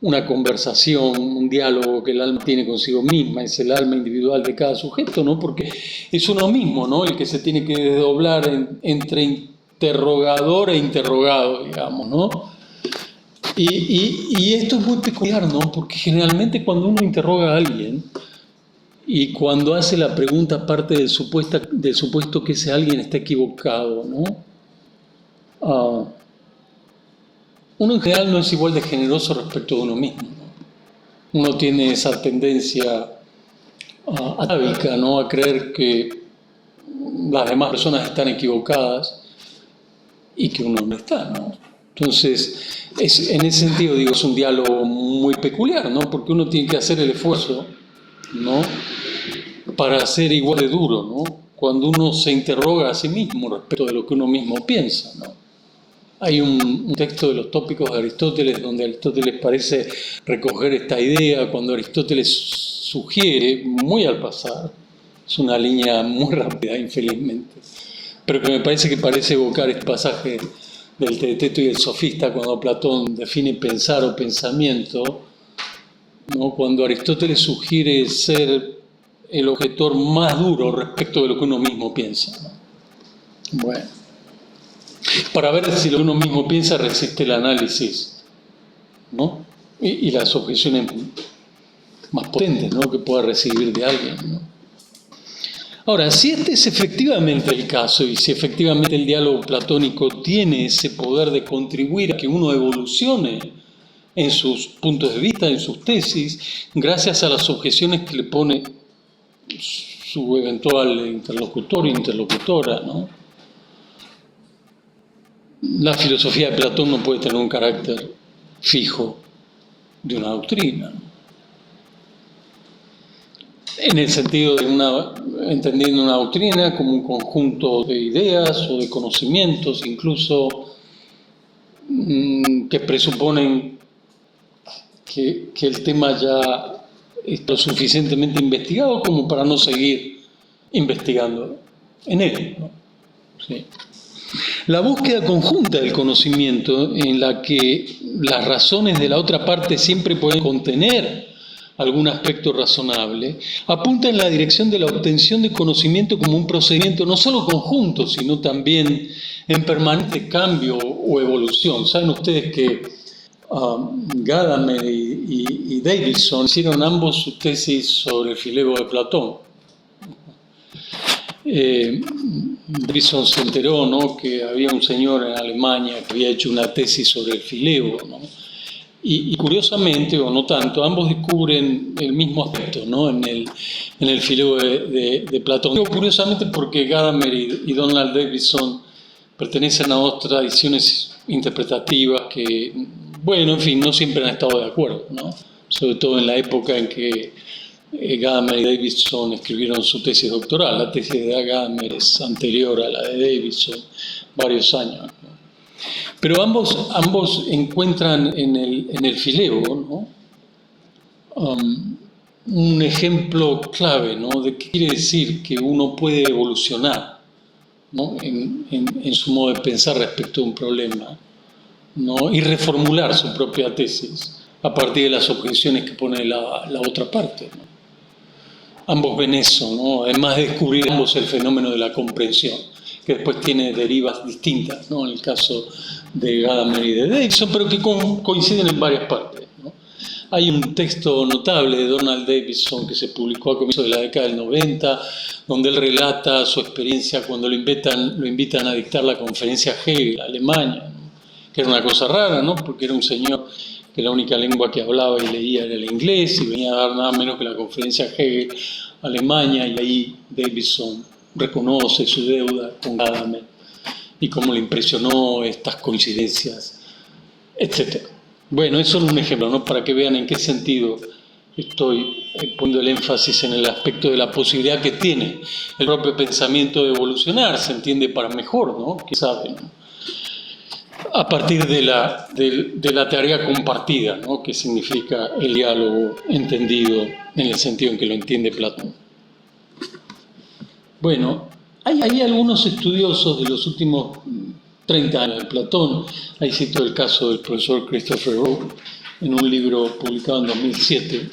una conversación, un diálogo que el alma tiene consigo misma, es el alma individual de cada sujeto, ¿no? Porque es uno mismo, ¿no?, el que se tiene que desdoblar entre interrogador e interrogado, digamos, ¿no? Y esto es muy peculiar, ¿no? Porque generalmente cuando uno interroga a alguien y cuando hace la pregunta parte del supuesto que ese alguien está equivocado, ¿no? Uno en general no es igual de generoso respecto de uno mismo, ¿no? Uno tiene esa tendencia atávica, ¿no?, a creer que las demás personas están equivocadas y que uno no está, ¿no? Entonces, en ese sentido, digo, es un diálogo muy peculiar, ¿no? Porque uno tiene que hacer el esfuerzo, ¿no?, para ser igual de duro, ¿no?, cuando uno se interroga a sí mismo respecto de lo que uno mismo piensa, ¿no? Hay un texto de los Tópicos de Aristóteles donde Aristóteles parece recoger esta idea cuando Aristóteles sugiere, muy al pasar, es una línea muy rápida, infelizmente, pero que me parece evocar este pasaje del Teeteto y el Sofista cuando Platón define pensar o pensamiento, ¿no?, cuando Aristóteles sugiere ser el objetor más duro respecto de lo que uno mismo piensa, ¿no? Bueno, para ver si lo que uno mismo piensa resiste el análisis, ¿no?, y las objeciones más potentes, ¿no?, que pueda recibir de alguien, ¿no? Ahora, si este es efectivamente el caso y si efectivamente el diálogo platónico tiene ese poder de contribuir a que uno evolucione en sus puntos de vista, en sus tesis, gracias a las objeciones que le pone su eventual interlocutor o interlocutora, ¿no?, la filosofía de Platón no puede tener un carácter fijo de una doctrina, ¿no?, en el sentido de entendiendo una doctrina como un conjunto de ideas o de conocimientos, incluso que presuponen que el tema ya está lo suficientemente investigado como para no seguir investigando en él, ¿no? Sí. La búsqueda conjunta del conocimiento, en la que las razones de la otra parte siempre pueden contener algún aspecto razonable, apunta en la dirección de la obtención de conocimiento como un procedimiento no solo conjunto, sino también en permanente cambio o evolución. Saben ustedes que Gadamer y Davidson hicieron ambos su tesis sobre el Filebo de Platón. Davidson se enteró, ¿no?, que había un señor en Alemania que había hecho una tesis sobre el Filebo, ¿no? Y curiosamente, o no tanto, ambos descubren el mismo aspecto, ¿no?, en el Filebo de Platón. Digo curiosamente porque Gadamer y Donald Davidson pertenecen a dos tradiciones interpretativas que, bueno, en fin, no siempre han estado de acuerdo, ¿no?, sobre todo en la época en que Gadamer y Davidson escribieron su tesis doctoral. La tesis de Gadamer es anterior a la de Davidson, varios años, ¿no? Pero ambos encuentran en el Filebo, ¿no?, un ejemplo clave, ¿no?, de qué quiere decir que uno puede evolucionar, ¿no?, en su modo de pensar respecto a un problema, ¿no?, y reformular su propia tesis a partir de las objeciones que pone la otra parte, ¿no? Ambos ven eso, ¿no?, además de descubrir ambos el fenómeno de la comprensión, que después tiene derivas distintas, ¿no?, en el caso de Gadamer y de Davidson, pero que coinciden en varias partes, ¿no? Hay un texto notable de Donald Davidson que se publicó a comienzos de la década del 90, donde él relata su experiencia cuando lo invitan a dictar la conferencia Hegel a Alemania, ¿no?, que era una cosa rara, ¿no?, porque era un señor que la única lengua que hablaba y leía era el inglés y venía a dar nada menos que la conferencia Hegel a Alemania, y ahí Davidson reconoce su deuda con Gadamer y cómo le impresionó estas coincidencias, etc. Bueno, eso es un ejemplo, ¿no?, para que vean en qué sentido estoy poniendo el énfasis en el aspecto de la posibilidad que tiene el propio pensamiento de evolucionar, se entiende para mejor, ¿no?, quién sabe, ¿no? a partir de la tarea compartida, ¿no? Que significa el diálogo entendido en el sentido en que lo entiende Platón. Bueno, hay algunos estudiosos de los últimos 30 años de Platón, ahí cito el caso del profesor Christopher Rowe, en un libro publicado en 2007,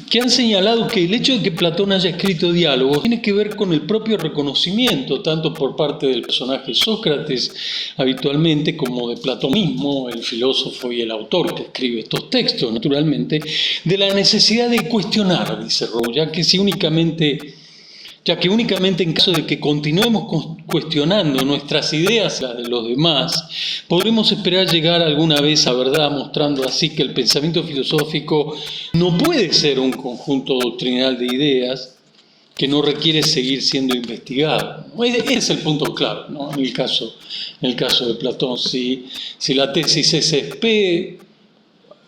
que han señalado que el hecho de que Platón haya escrito diálogos tiene que ver con el propio reconocimiento, tanto por parte del personaje Sócrates habitualmente, como de Platón mismo, el filósofo y el autor que escribe estos textos, naturalmente, de la necesidad de cuestionar, dice Rowe, ya que únicamente en caso de que continuemos cuestionando nuestras ideas, las de los demás, podremos esperar llegar alguna vez a verdad, mostrando así que el pensamiento filosófico no puede ser un conjunto doctrinal de ideas que no requiere seguir siendo investigado. Ese es el punto clave, ¿no? En el caso de Platón, si la tesis SSP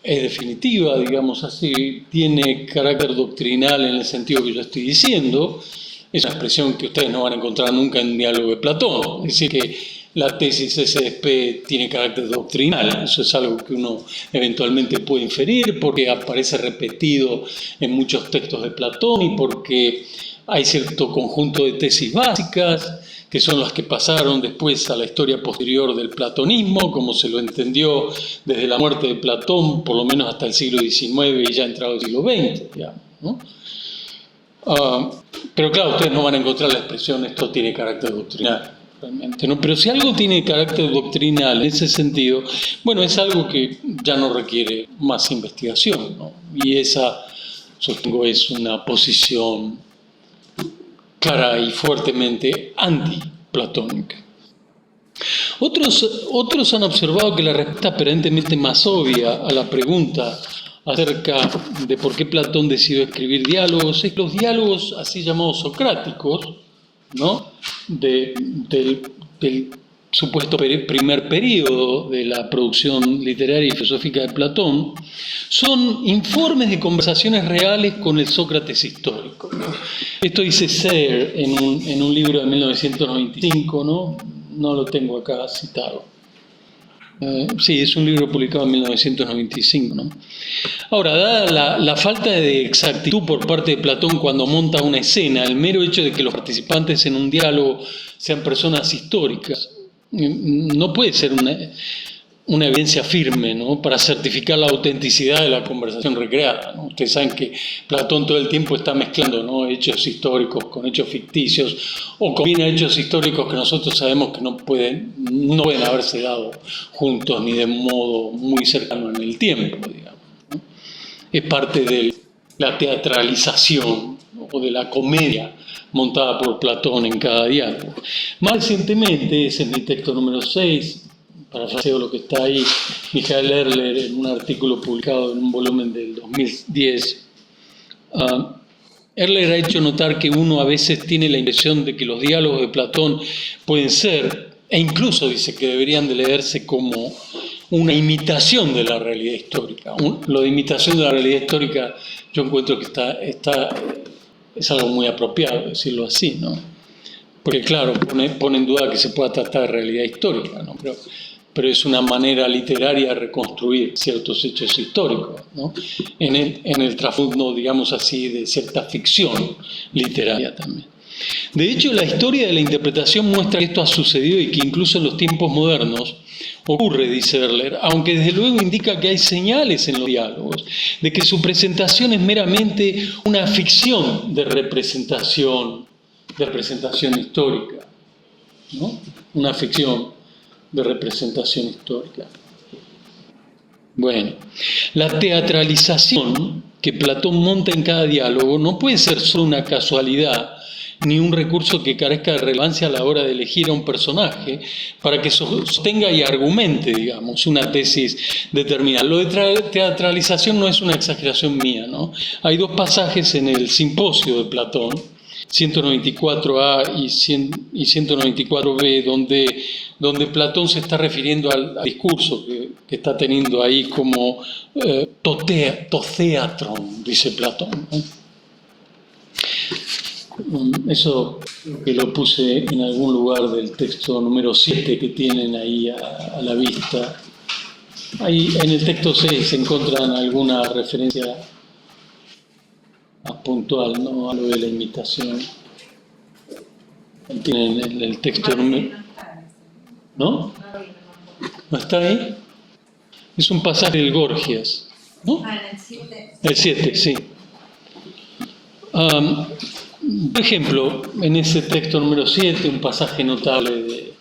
es definitiva, digamos así, tiene carácter doctrinal en el sentido que yo estoy diciendo, es una expresión que ustedes no van a encontrar nunca en diálogo de Platón. Es decir, que la tesis SSP tiene carácter doctrinal. Eso es algo que uno eventualmente puede inferir porque aparece repetido en muchos textos de Platón y porque hay cierto conjunto de tesis básicas que son las que pasaron después a la historia posterior del platonismo, como se lo entendió desde la muerte de Platón, por lo menos hasta el siglo XIX y ya entrado el siglo XX, digamos, ¿no? Pero claro, ustedes no van a encontrar la expresión esto tiene carácter doctrinal, realmente, ¿no? Pero si algo tiene carácter doctrinal en ese sentido, bueno, es algo que ya no requiere más investigación, ¿no? Y esa, sostengo, es una posición clara y fuertemente antiplatónica. Otros han observado que la respuesta aparentemente más obvia a la pregunta acerca de por qué Platón decidió escribir diálogos es que los diálogos así llamados socráticos, ¿no? del supuesto primer período de la producción literaria y filosófica de Platón, son informes de conversaciones reales con el Sócrates histórico, ¿no? Esto dice Sayre en un libro de 1995, no lo tengo acá citado. Sí, es un libro publicado en 1995, ¿no? Ahora, dada la falta de exactitud por parte de Platón cuando monta una escena, el mero hecho de que los participantes en un diálogo sean personas históricas, no puede ser una evidencia firme, ¿no? Para certificar la autenticidad de la conversación recreada, ¿no? Ustedes saben que Platón todo el tiempo está mezclando, ¿no? Hechos históricos con hechos ficticios, o combina hechos históricos que nosotros sabemos que no pueden haberse dado juntos ni de modo muy cercano en el tiempo, digamos, ¿no? Es parte de la teatralización, ¿no? O de la comedia montada por Platón en cada diálogo. Más recientemente, ese es mi texto número 6, parafraseo lo que está ahí, Michael Erler, en un artículo publicado en un volumen del 2010, Erler ha hecho notar que uno a veces tiene la impresión de que los diálogos de Platón pueden ser, e incluso dice que deberían de leerse como una imitación de la realidad histórica. Lo de imitación de la realidad histórica yo encuentro que es algo muy apropiado decirlo así, ¿no? Porque claro, pone en duda que se pueda tratar de realidad histórica, ¿no? Pero es una manera literaria de reconstruir ciertos hechos históricos, ¿no? En el trasfondo, digamos así, de cierta ficción literaria también. De hecho, la historia de la interpretación muestra que esto ha sucedido y que incluso en los tiempos modernos ocurre, dice Erler, aunque desde luego indica que hay señales en los diálogos de que su presentación es meramente una ficción de representación histórica, ¿no? Una ficción de representación histórica. Bueno, la teatralización que Platón monta en cada diálogo no puede ser solo una casualidad ni un recurso que carezca de relevancia a la hora de elegir a un personaje para que sostenga y argumente, digamos, una tesis determinada. Lo de teatralización no es una exageración mía, ¿no? Hay dos pasajes en el Simposio de Platón, 194a y 194b, donde Platón se está refiriendo al discurso que está teniendo ahí como totheatron, dice Platón, ¿no? Eso que lo puse en algún lugar del texto número 7 que tienen ahí a la vista. Ahí en el texto 6 se encuentran alguna referencia puntual, ¿no?, a lo de la imitación. Tienen el texto número... ¿No? ¿No está ahí? Es un pasaje del Gorgias, ¿no? En el 7. El 7, sí. Por ejemplo, en ese texto número 7, un pasaje notable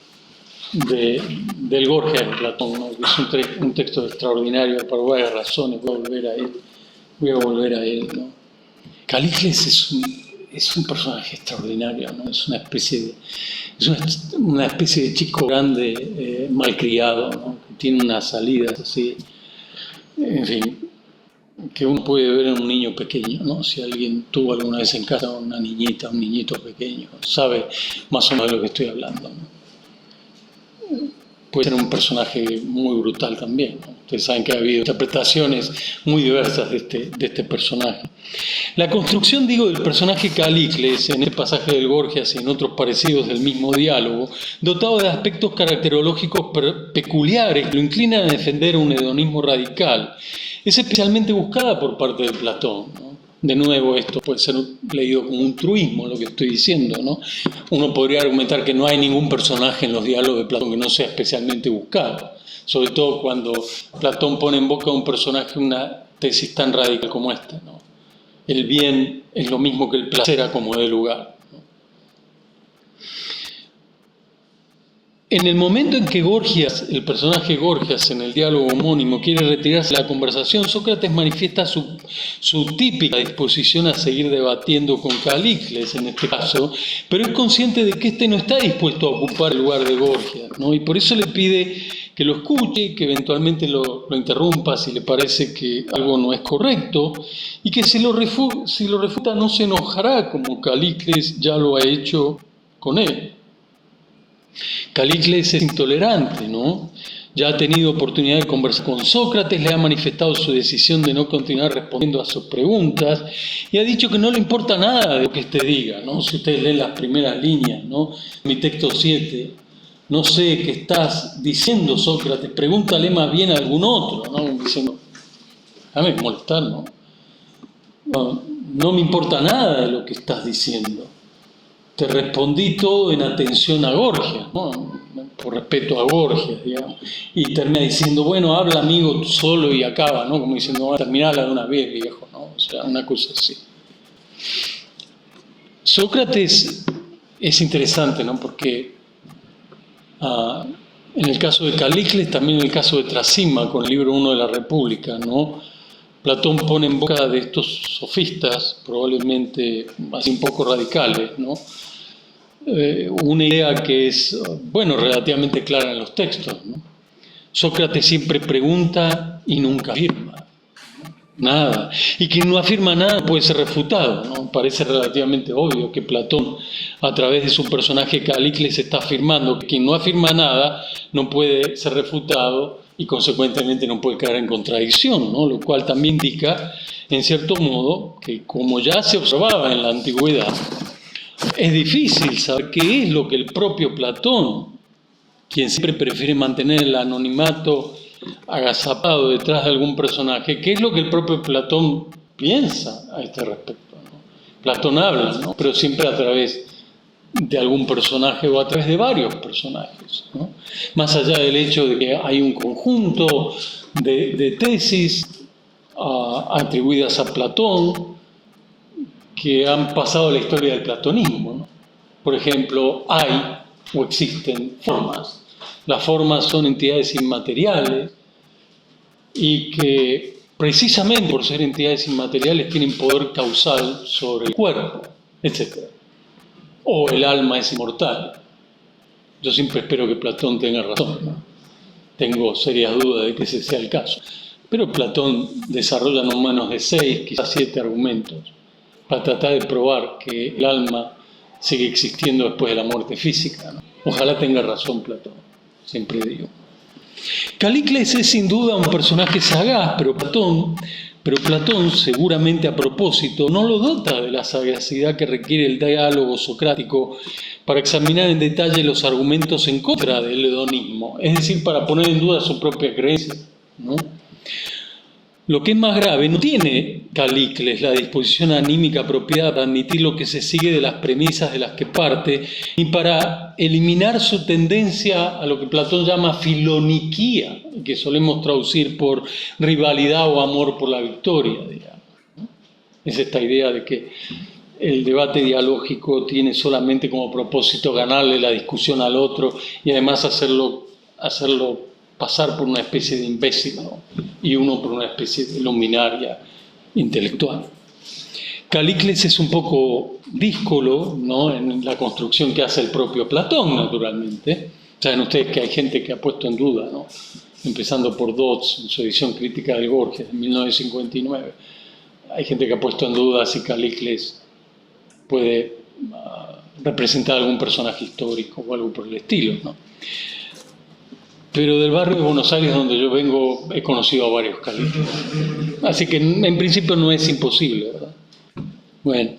del Gorgias de Platón, ¿no?, que es un texto extraordinario por varias razones. Voy a volver a él, ¿no? Calícles es un personaje extraordinario, ¿no? Es una especie de chico grande, malcriado, ¿no?, que tiene unas salidas así, en fin, que uno puede ver en un niño pequeño, ¿no? Si alguien tuvo alguna vez en casa una niñita, un niñito pequeño, sabe más o menos de lo que estoy hablando, ¿no? Puede ser un personaje muy brutal también, ¿no? Ustedes saben que ha habido interpretaciones muy diversas de este personaje. La construcción, digo, del personaje Calícles en este pasaje del Gorgias y en otros parecidos del mismo diálogo, dotado de aspectos caracterológicos peculiares que lo inclinan a defender un hedonismo radical, es especialmente buscada por parte de Platón, ¿no? De nuevo, esto puede ser leído como un truismo, lo que estoy diciendo, ¿no? Uno podría argumentar que no hay ningún personaje en los diálogos de Platón que no sea especialmente buscado, sobre todo cuando Platón pone en boca de un personaje una tesis tan radical como esta, ¿no? El bien es lo mismo que el placer a como dé lugar, ¿no? En el momento en que Gorgias, el personaje Gorgias en el diálogo homónimo, quiere retirarse de la conversación, Sócrates manifiesta su típica disposición a seguir debatiendo con Calícles en este caso, pero es consciente de que éste no está dispuesto a ocupar el lugar de Gorgias, ¿no? Y por eso le pide que lo escuche, que eventualmente lo interrumpa si le parece que algo no es correcto, y que si lo refuta no se enojará como Calícles ya lo ha hecho con él. Calícles es intolerante, ¿no? Ya ha tenido oportunidad de conversar con Sócrates, le ha manifestado su decisión de no continuar respondiendo a sus preguntas y ha dicho que no le importa nada de lo que éste diga, ¿no? Si ustedes leen las primeras líneas, ¿no?, mi texto 7, no sé qué estás diciendo, Sócrates, pregúntale más bien a algún otro, ¿no? Diciendo, déjame molestar, ¿no? No me importa nada de lo que estás diciendo. Te respondí todo en atención a Gorgias, ¿no?, por respeto a Gorgias, digamos. Y termina diciendo, bueno, habla amigo tú solo y acaba, ¿no? Como diciendo, va a terminarla de una vez, viejo, ¿no? O sea, una cosa así. Sócrates es interesante, ¿no? Porque en el caso de Calícles, también en el caso de Trasima, con el libro 1 de la República, ¿no?, Platón pone en boca de estos sofistas, probablemente así un poco radicales, ¿no?, una idea que es, bueno, relativamente clara en los textos, ¿no? Sócrates siempre pregunta y nunca afirma nada. Y quien no afirma nada puede ser refutado, ¿no? Parece relativamente obvio que Platón, a través de su personaje Calícles, está afirmando que quien no afirma nada no puede ser refutado y consecuentemente no puede caer en contradicción, ¿no? Lo cual también indica, en cierto modo, que como ya se observaba en la antigüedad, es difícil saber qué es lo que el propio Platón, quien siempre prefiere mantener el anonimato agazapado detrás de algún personaje, qué es lo que el propio Platón piensa a este respecto, ¿no? Platón habla, ¿no?, pero siempre a través de algún personaje o a través de varios personajes, ¿no? Más allá del hecho de que hay un conjunto de tesis atribuidas a Platón que han pasado a la historia del platonismo, ¿no? Por ejemplo, hay o existen formas. Las formas son entidades inmateriales y que precisamente por ser entidades inmateriales tienen poder causal sobre el cuerpo, etc. O el alma es inmortal. Yo siempre espero que Platón tenga razón, ¿no? Tengo serias dudas de que ese sea el caso. Pero Platón desarrolla no menos de 6, quizás 7 argumentos para tratar de probar que el alma sigue existiendo después de la muerte física, ¿no? Ojalá tenga razón Platón, siempre digo. Calícles es sin duda un personaje sagaz, pero Platón, seguramente a propósito, no lo dota de la sagacidad que requiere el diálogo socrático para examinar en detalle los argumentos en contra del hedonismo, es decir, para poner en duda su propia creencia, ¿no? Lo que es más grave, no tiene Calícles la disposición anímica apropiada para admitir lo que se sigue de las premisas de las que parte, ni para eliminar su tendencia a lo que Platón llama filoniquía, que solemos traducir por rivalidad o amor por la victoria, digamos, ¿no? Es esta idea de que el debate dialógico tiene solamente como propósito ganarle la discusión al otro y además hacerlo pasar por una especie de imbécil, ¿no? Y uno por una especie de luminaria intelectual. Calícles es un poco díscolo, ¿no?, en la construcción que hace el propio Platón, naturalmente. Saben ustedes que hay gente que ha puesto en duda, ¿no?, empezando por Dodds en su edición crítica del Gorgias de 1959. Hay gente que ha puesto en duda si Calícles puede representar algún personaje histórico o algo por el estilo, ¿no? Pero del barrio de Buenos Aires, donde yo vengo, he conocido a varios Calícles. Así que en principio no es imposible, ¿verdad? Bueno,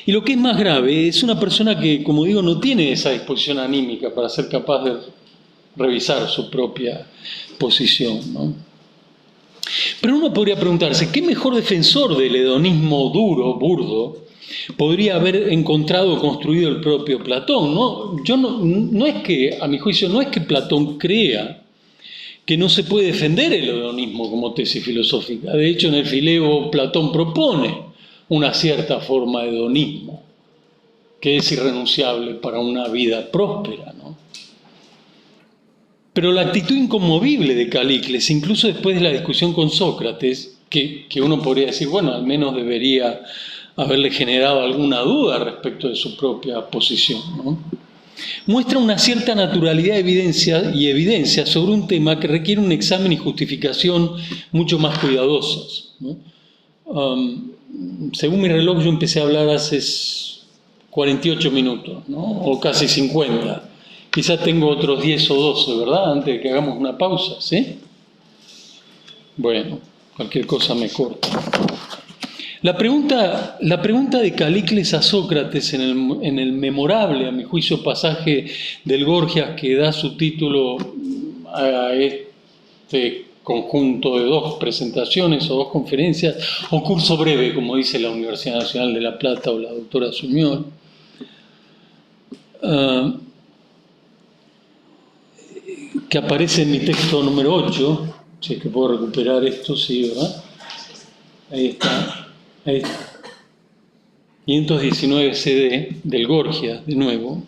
y lo que es más grave, es una persona que, como digo, no tiene esa disposición anímica para ser capaz de revisar su propia posición, ¿no? Pero uno podría preguntarse, ¿qué mejor defensor del hedonismo duro, burdo, podría haber encontrado o construido el propio Platón, ¿no? No es que, a mi juicio, no es que Platón crea que no se puede defender el hedonismo como tesis filosófica. De hecho, en el Fileo, Platón propone una cierta forma de hedonismo que es irrenunciable para una vida próspera, ¿no? Pero la actitud inconmovible de Calícles, incluso después de la discusión con Sócrates, que uno podría decir, bueno, al menos debería haberle generado alguna duda respecto de su propia posición, ¿no?, muestra una cierta naturalidad y evidencia sobre un tema que requiere un examen y justificación mucho más cuidadosos, ¿no? Según mi reloj, yo empecé a hablar hace 48 minutos, ¿no?, o casi 50. Quizá tengo otros 10 o 12, ¿verdad?, antes de que hagamos una pausa, ¿sí? Bueno, cualquier cosa me corta. La pregunta de Calícles a Sócrates en el memorable, a mi juicio, pasaje del Gorgias que da su título a este conjunto de 2 presentaciones o 2 conferencias, o curso breve, como dice la Universidad Nacional de La Plata o la doctora Suñol, que aparece en mi texto número 8, si es que puedo recuperar esto, sí, ¿verdad? Ahí está. 519 CD del Gorgias, de nuevo,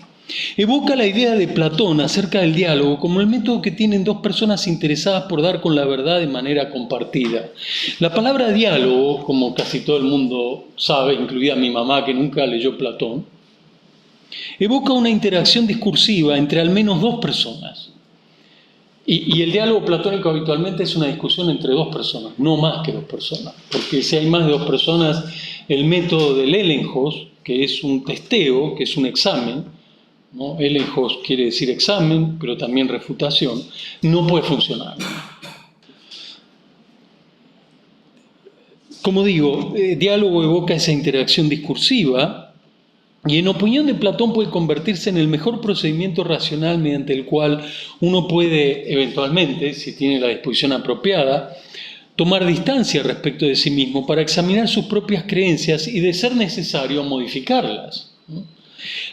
evoca la idea de Platón acerca del diálogo como el método que tienen 2 personas interesadas por dar con la verdad de manera compartida. La palabra diálogo, como casi todo el mundo sabe, incluida mi mamá que nunca leyó Platón, evoca una interacción discursiva entre al menos 2 personas. Y el diálogo platónico habitualmente es una discusión entre 2 personas, no más que 2 personas. Porque si hay más de 2 personas, el método del elenjos, que es un testeo, que es un examen, ¿no?, elenjos quiere decir examen, pero también refutación, no puede funcionar. Como digo, diálogo evoca esa interacción discursiva, y en opinión de Platón puede convertirse en el mejor procedimiento racional mediante el cual uno puede eventualmente, si tiene la disposición apropiada, tomar distancia respecto de sí mismo para examinar sus propias creencias y, de ser necesario, modificarlas, ¿no?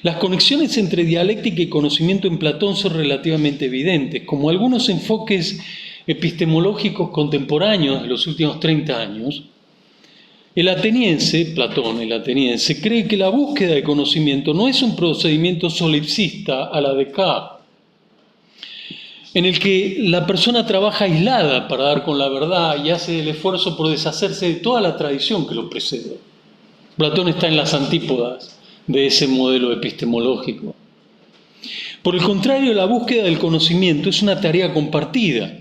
Las conexiones entre dialéctica y conocimiento en Platón son relativamente evidentes, como algunos enfoques epistemológicos contemporáneos de los últimos 30 años. Platón, el ateniense, cree que la búsqueda de conocimiento no es un procedimiento solipsista a la de Descartes, en el que la persona trabaja aislada para dar con la verdad y hace el esfuerzo por deshacerse de toda la tradición que lo precede. Platón está en las antípodas de ese modelo epistemológico. Por el contrario, la búsqueda del conocimiento es una tarea compartida.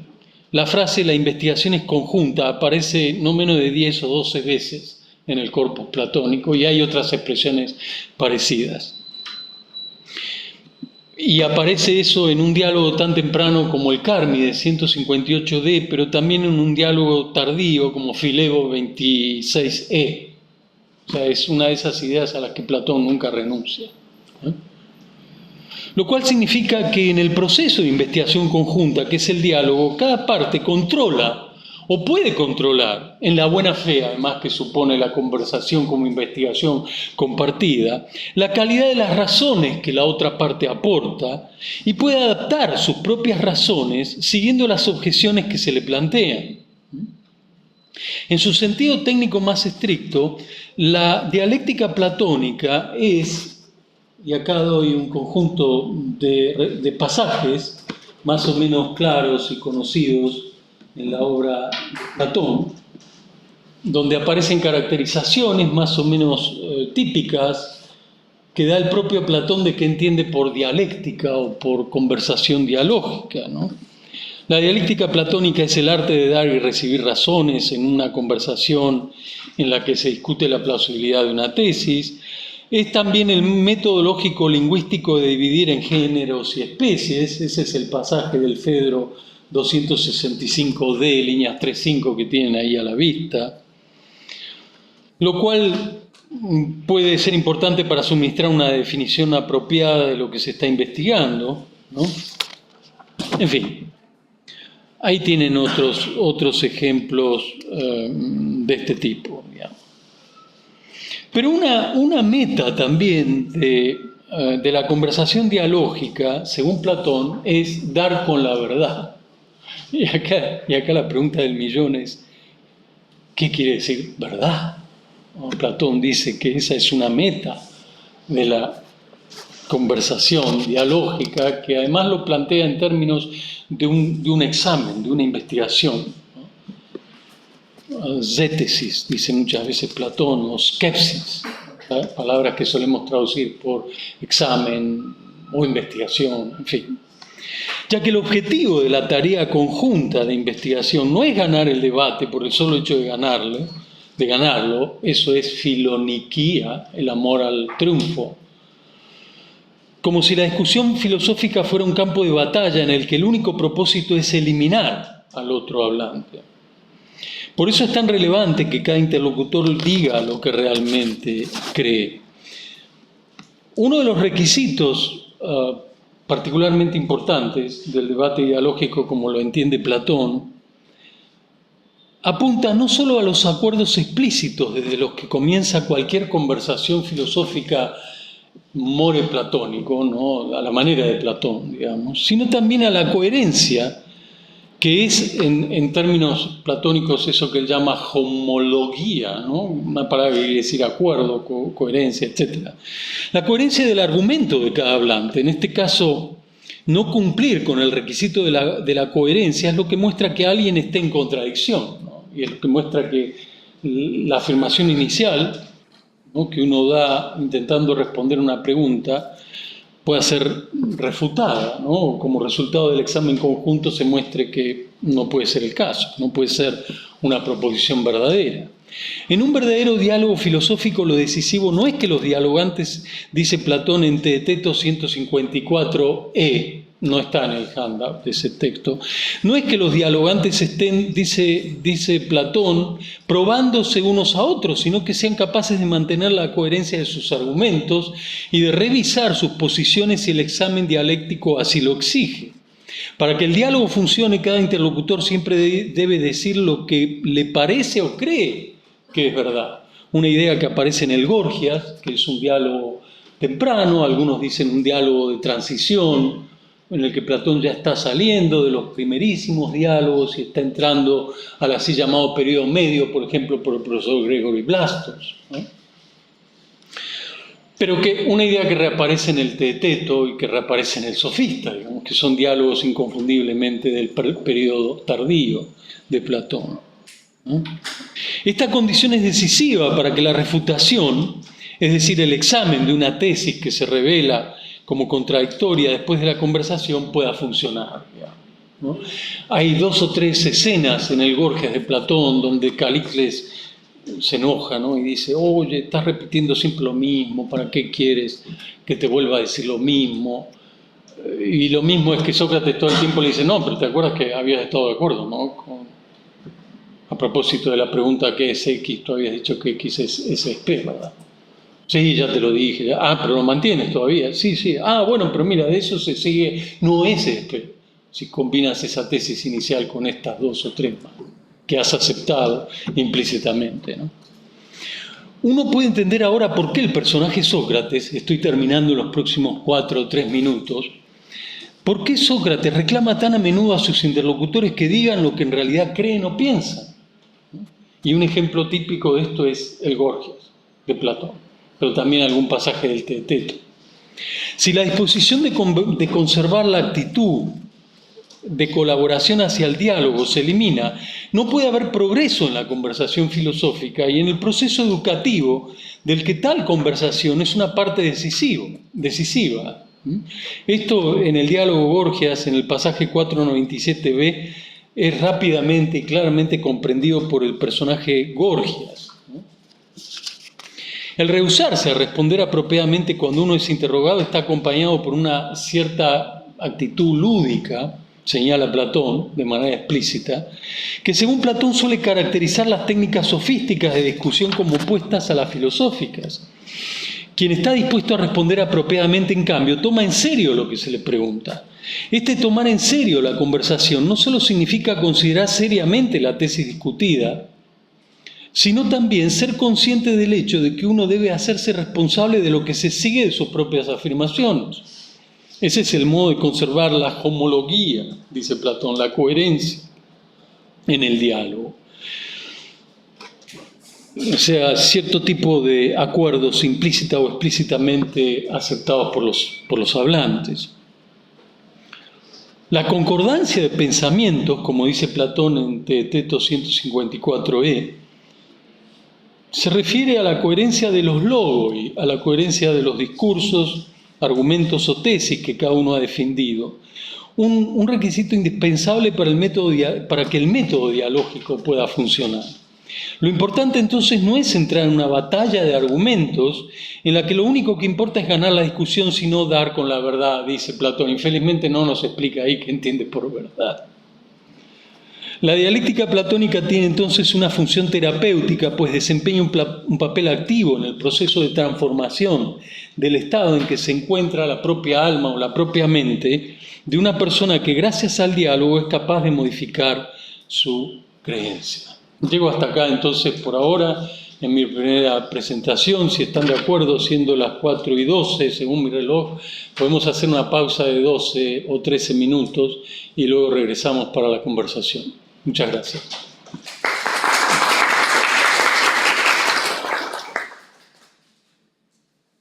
La frase "la investigación es conjunta" aparece no menos de 10 o 12 veces en el corpus platónico y hay otras expresiones parecidas. Y aparece eso en un diálogo tan temprano como el Carmi de 158D, pero también en un diálogo tardío como Filebo 26E. O sea, es una de esas ideas a las que Platón nunca renuncia. Lo cual significa que en el proceso de investigación conjunta, que es el diálogo, cada parte controla o puede controlar, en la buena fe, además que supone la conversación como investigación compartida, la calidad de las razones que la otra parte aporta y puede adaptar sus propias razones siguiendo las objeciones que se le plantean. En su sentido técnico más estricto, la dialéctica platónica es, y acá doy un conjunto de pasajes más o menos claros y conocidos en la obra de Platón, donde aparecen caracterizaciones más o menos típicas que da el propio Platón de qué entiende por dialéctica o por conversación dialógica, ¿no? La dialéctica platónica es el arte de dar y recibir razones en una conversación en la que se discute la plausibilidad de una tesis. Es también el método lógico lingüístico de dividir en géneros y especies. Ese es el pasaje del Fedro 265D, líneas 3-5 que tienen ahí a la vista. Lo cual puede ser importante para suministrar una definición apropiada de lo que se está investigando, ¿no? En fin, ahí tienen otros ejemplos de este tipo, digamos. Pero una meta también de la conversación dialógica, según Platón, es dar con la verdad. Y acá la pregunta del millón es, ¿qué quiere decir verdad? Platón dice que esa es una meta de la conversación dialógica, que además lo plantea en términos de un examen, de una investigación. Zétesis, dice muchas veces Platón, o skepsis, palabras que solemos traducir por examen o investigación, en fin. Ya que el objetivo de la tarea conjunta de investigación no es ganar el debate por el solo hecho de ganarlo, eso es filoniquía, el amor al triunfo. Como si la discusión filosófica fuera un campo de batalla en el que el único propósito es eliminar al otro hablante. Por eso es tan relevante que cada interlocutor diga lo que realmente cree. Uno de los requisitos particularmente importantes del debate dialógico, como lo entiende Platón, apunta no solo a los acuerdos explícitos desde los que comienza cualquier conversación filosófica more platónico, ¿no? A la manera de Platón, digamos, sino también a la coherencia, que es en términos platónicos eso que él llama homología, ¿no? Una palabra que quiere decir acuerdo, coherencia, etc. La coherencia del argumento de cada hablante, en este caso, no cumplir con el requisito de la coherencia es lo que muestra que alguien esté en contradicción, ¿no? Y es lo que muestra que la afirmación inicial, ¿no?, que uno da intentando responder una pregunta, pueda ser refutada, ¿no? Como resultado del examen conjunto se muestre que no puede ser el caso, no puede ser una proposición verdadera. En un verdadero diálogo filosófico lo decisivo no es que los dialogantes, dice Platón en Teeteto 154e, no está en el handout de ese texto, no es que los dialogantes estén, dice Platón, probándose unos a otros, sino que sean capaces de mantener la coherencia de sus argumentos y de revisar sus posiciones si el examen dialéctico así lo exige. Para que el diálogo funcione, cada interlocutor siempre debe decir lo que le parece o cree que es verdad. Una idea que aparece en el Gorgias, que es un diálogo temprano, algunos dicen un diálogo de transición, en el que Platón ya está saliendo de los primerísimos diálogos y está entrando al así llamado periodo medio, por ejemplo, por el profesor Gregory Blastos, ¿no? Pero que una idea que reaparece en el Teeteto y que reaparece en el Sofista, digamos, que son diálogos inconfundiblemente del periodo tardío de Platón, ¿no? Esta condición es decisiva para que la refutación, es decir, el examen de una tesis que se revela como contradictoria después de la conversación, pueda funcionar, ¿no? Hay 2 o 3 escenas en el Gorgias de Platón donde Calícles se enoja, ¿no? Y dice, oye, estás repitiendo siempre lo mismo, ¿para qué quieres que te vuelva a decir lo mismo? Y lo mismo es que Sócrates todo el tiempo le dice, no, pero te acuerdas que habías estado de acuerdo, ¿no? A propósito de la pregunta ¿qué es X? Tú habías dicho que X es SP, ¿verdad? Sí, ya te lo dije. Ah, pero lo mantienes todavía. Sí, sí. Ah, bueno, pero mira, de eso se sigue, no es SP. Si combinas esa tesis inicial con estas dos o tres más, que has aceptado implícitamente, ¿no? Uno puede entender ahora por qué el personaje Sócrates, estoy terminando en los próximos 4 o 3 minutos, por qué Sócrates reclama tan a menudo a sus interlocutores que digan lo que en realidad creen o piensan. Y un ejemplo típico de esto es el Gorgias, de Platón, pero también algún pasaje del Teeteto. Si la disposición de conservar la actitud de colaboración hacia el diálogo se elimina, no puede haber progreso en la conversación filosófica y en el proceso educativo del que tal conversación es una parte decisiva. Esto en el diálogo Gorgias, en el pasaje 497b, es rápidamente y claramente comprendido por el personaje Gorgias. El rehusarse a responder apropiadamente cuando uno es interrogado está acompañado por una cierta actitud lúdica, señala Platón de manera explícita, que según Platón suele caracterizar las técnicas sofísticas de discusión como opuestas a las filosóficas. Quien está dispuesto a responder apropiadamente, en cambio, toma en serio lo que se le pregunta. Este tomar en serio la conversación no solo significa considerar seriamente la tesis discutida, sino también ser consciente del hecho de que uno debe hacerse responsable de lo que se sigue de sus propias afirmaciones. Ese es el modo de conservar la homología, dice Platón, la coherencia en el diálogo. O sea, cierto tipo de acuerdos implícita o explícitamente aceptados por los hablantes. La concordancia de pensamientos, como dice Platón en Teeteto 154e, se refiere a la coherencia de los logoi, a la coherencia de los discursos, argumentos o tesis que cada uno ha defendido. Un requisito indispensable para que el método dialógico pueda funcionar. Lo importante entonces no es entrar en una batalla de argumentos en la que lo único que importa es ganar la discusión, sino dar con la verdad, dice Platón. Infelizmente no nos explica ahí qué entiende por verdad. La dialéctica platónica tiene entonces una función terapéutica, pues desempeña un papel activo en el proceso de transformación del estado en que se encuentra la propia alma o la propia mente de una persona que gracias al diálogo es capaz de modificar su creencia. Llego hasta acá entonces por ahora en mi primera presentación. Si están de acuerdo, siendo las 4:12 según mi reloj, podemos hacer una pausa de 12 o 13 minutos y luego regresamos para la conversación. Muchas gracias.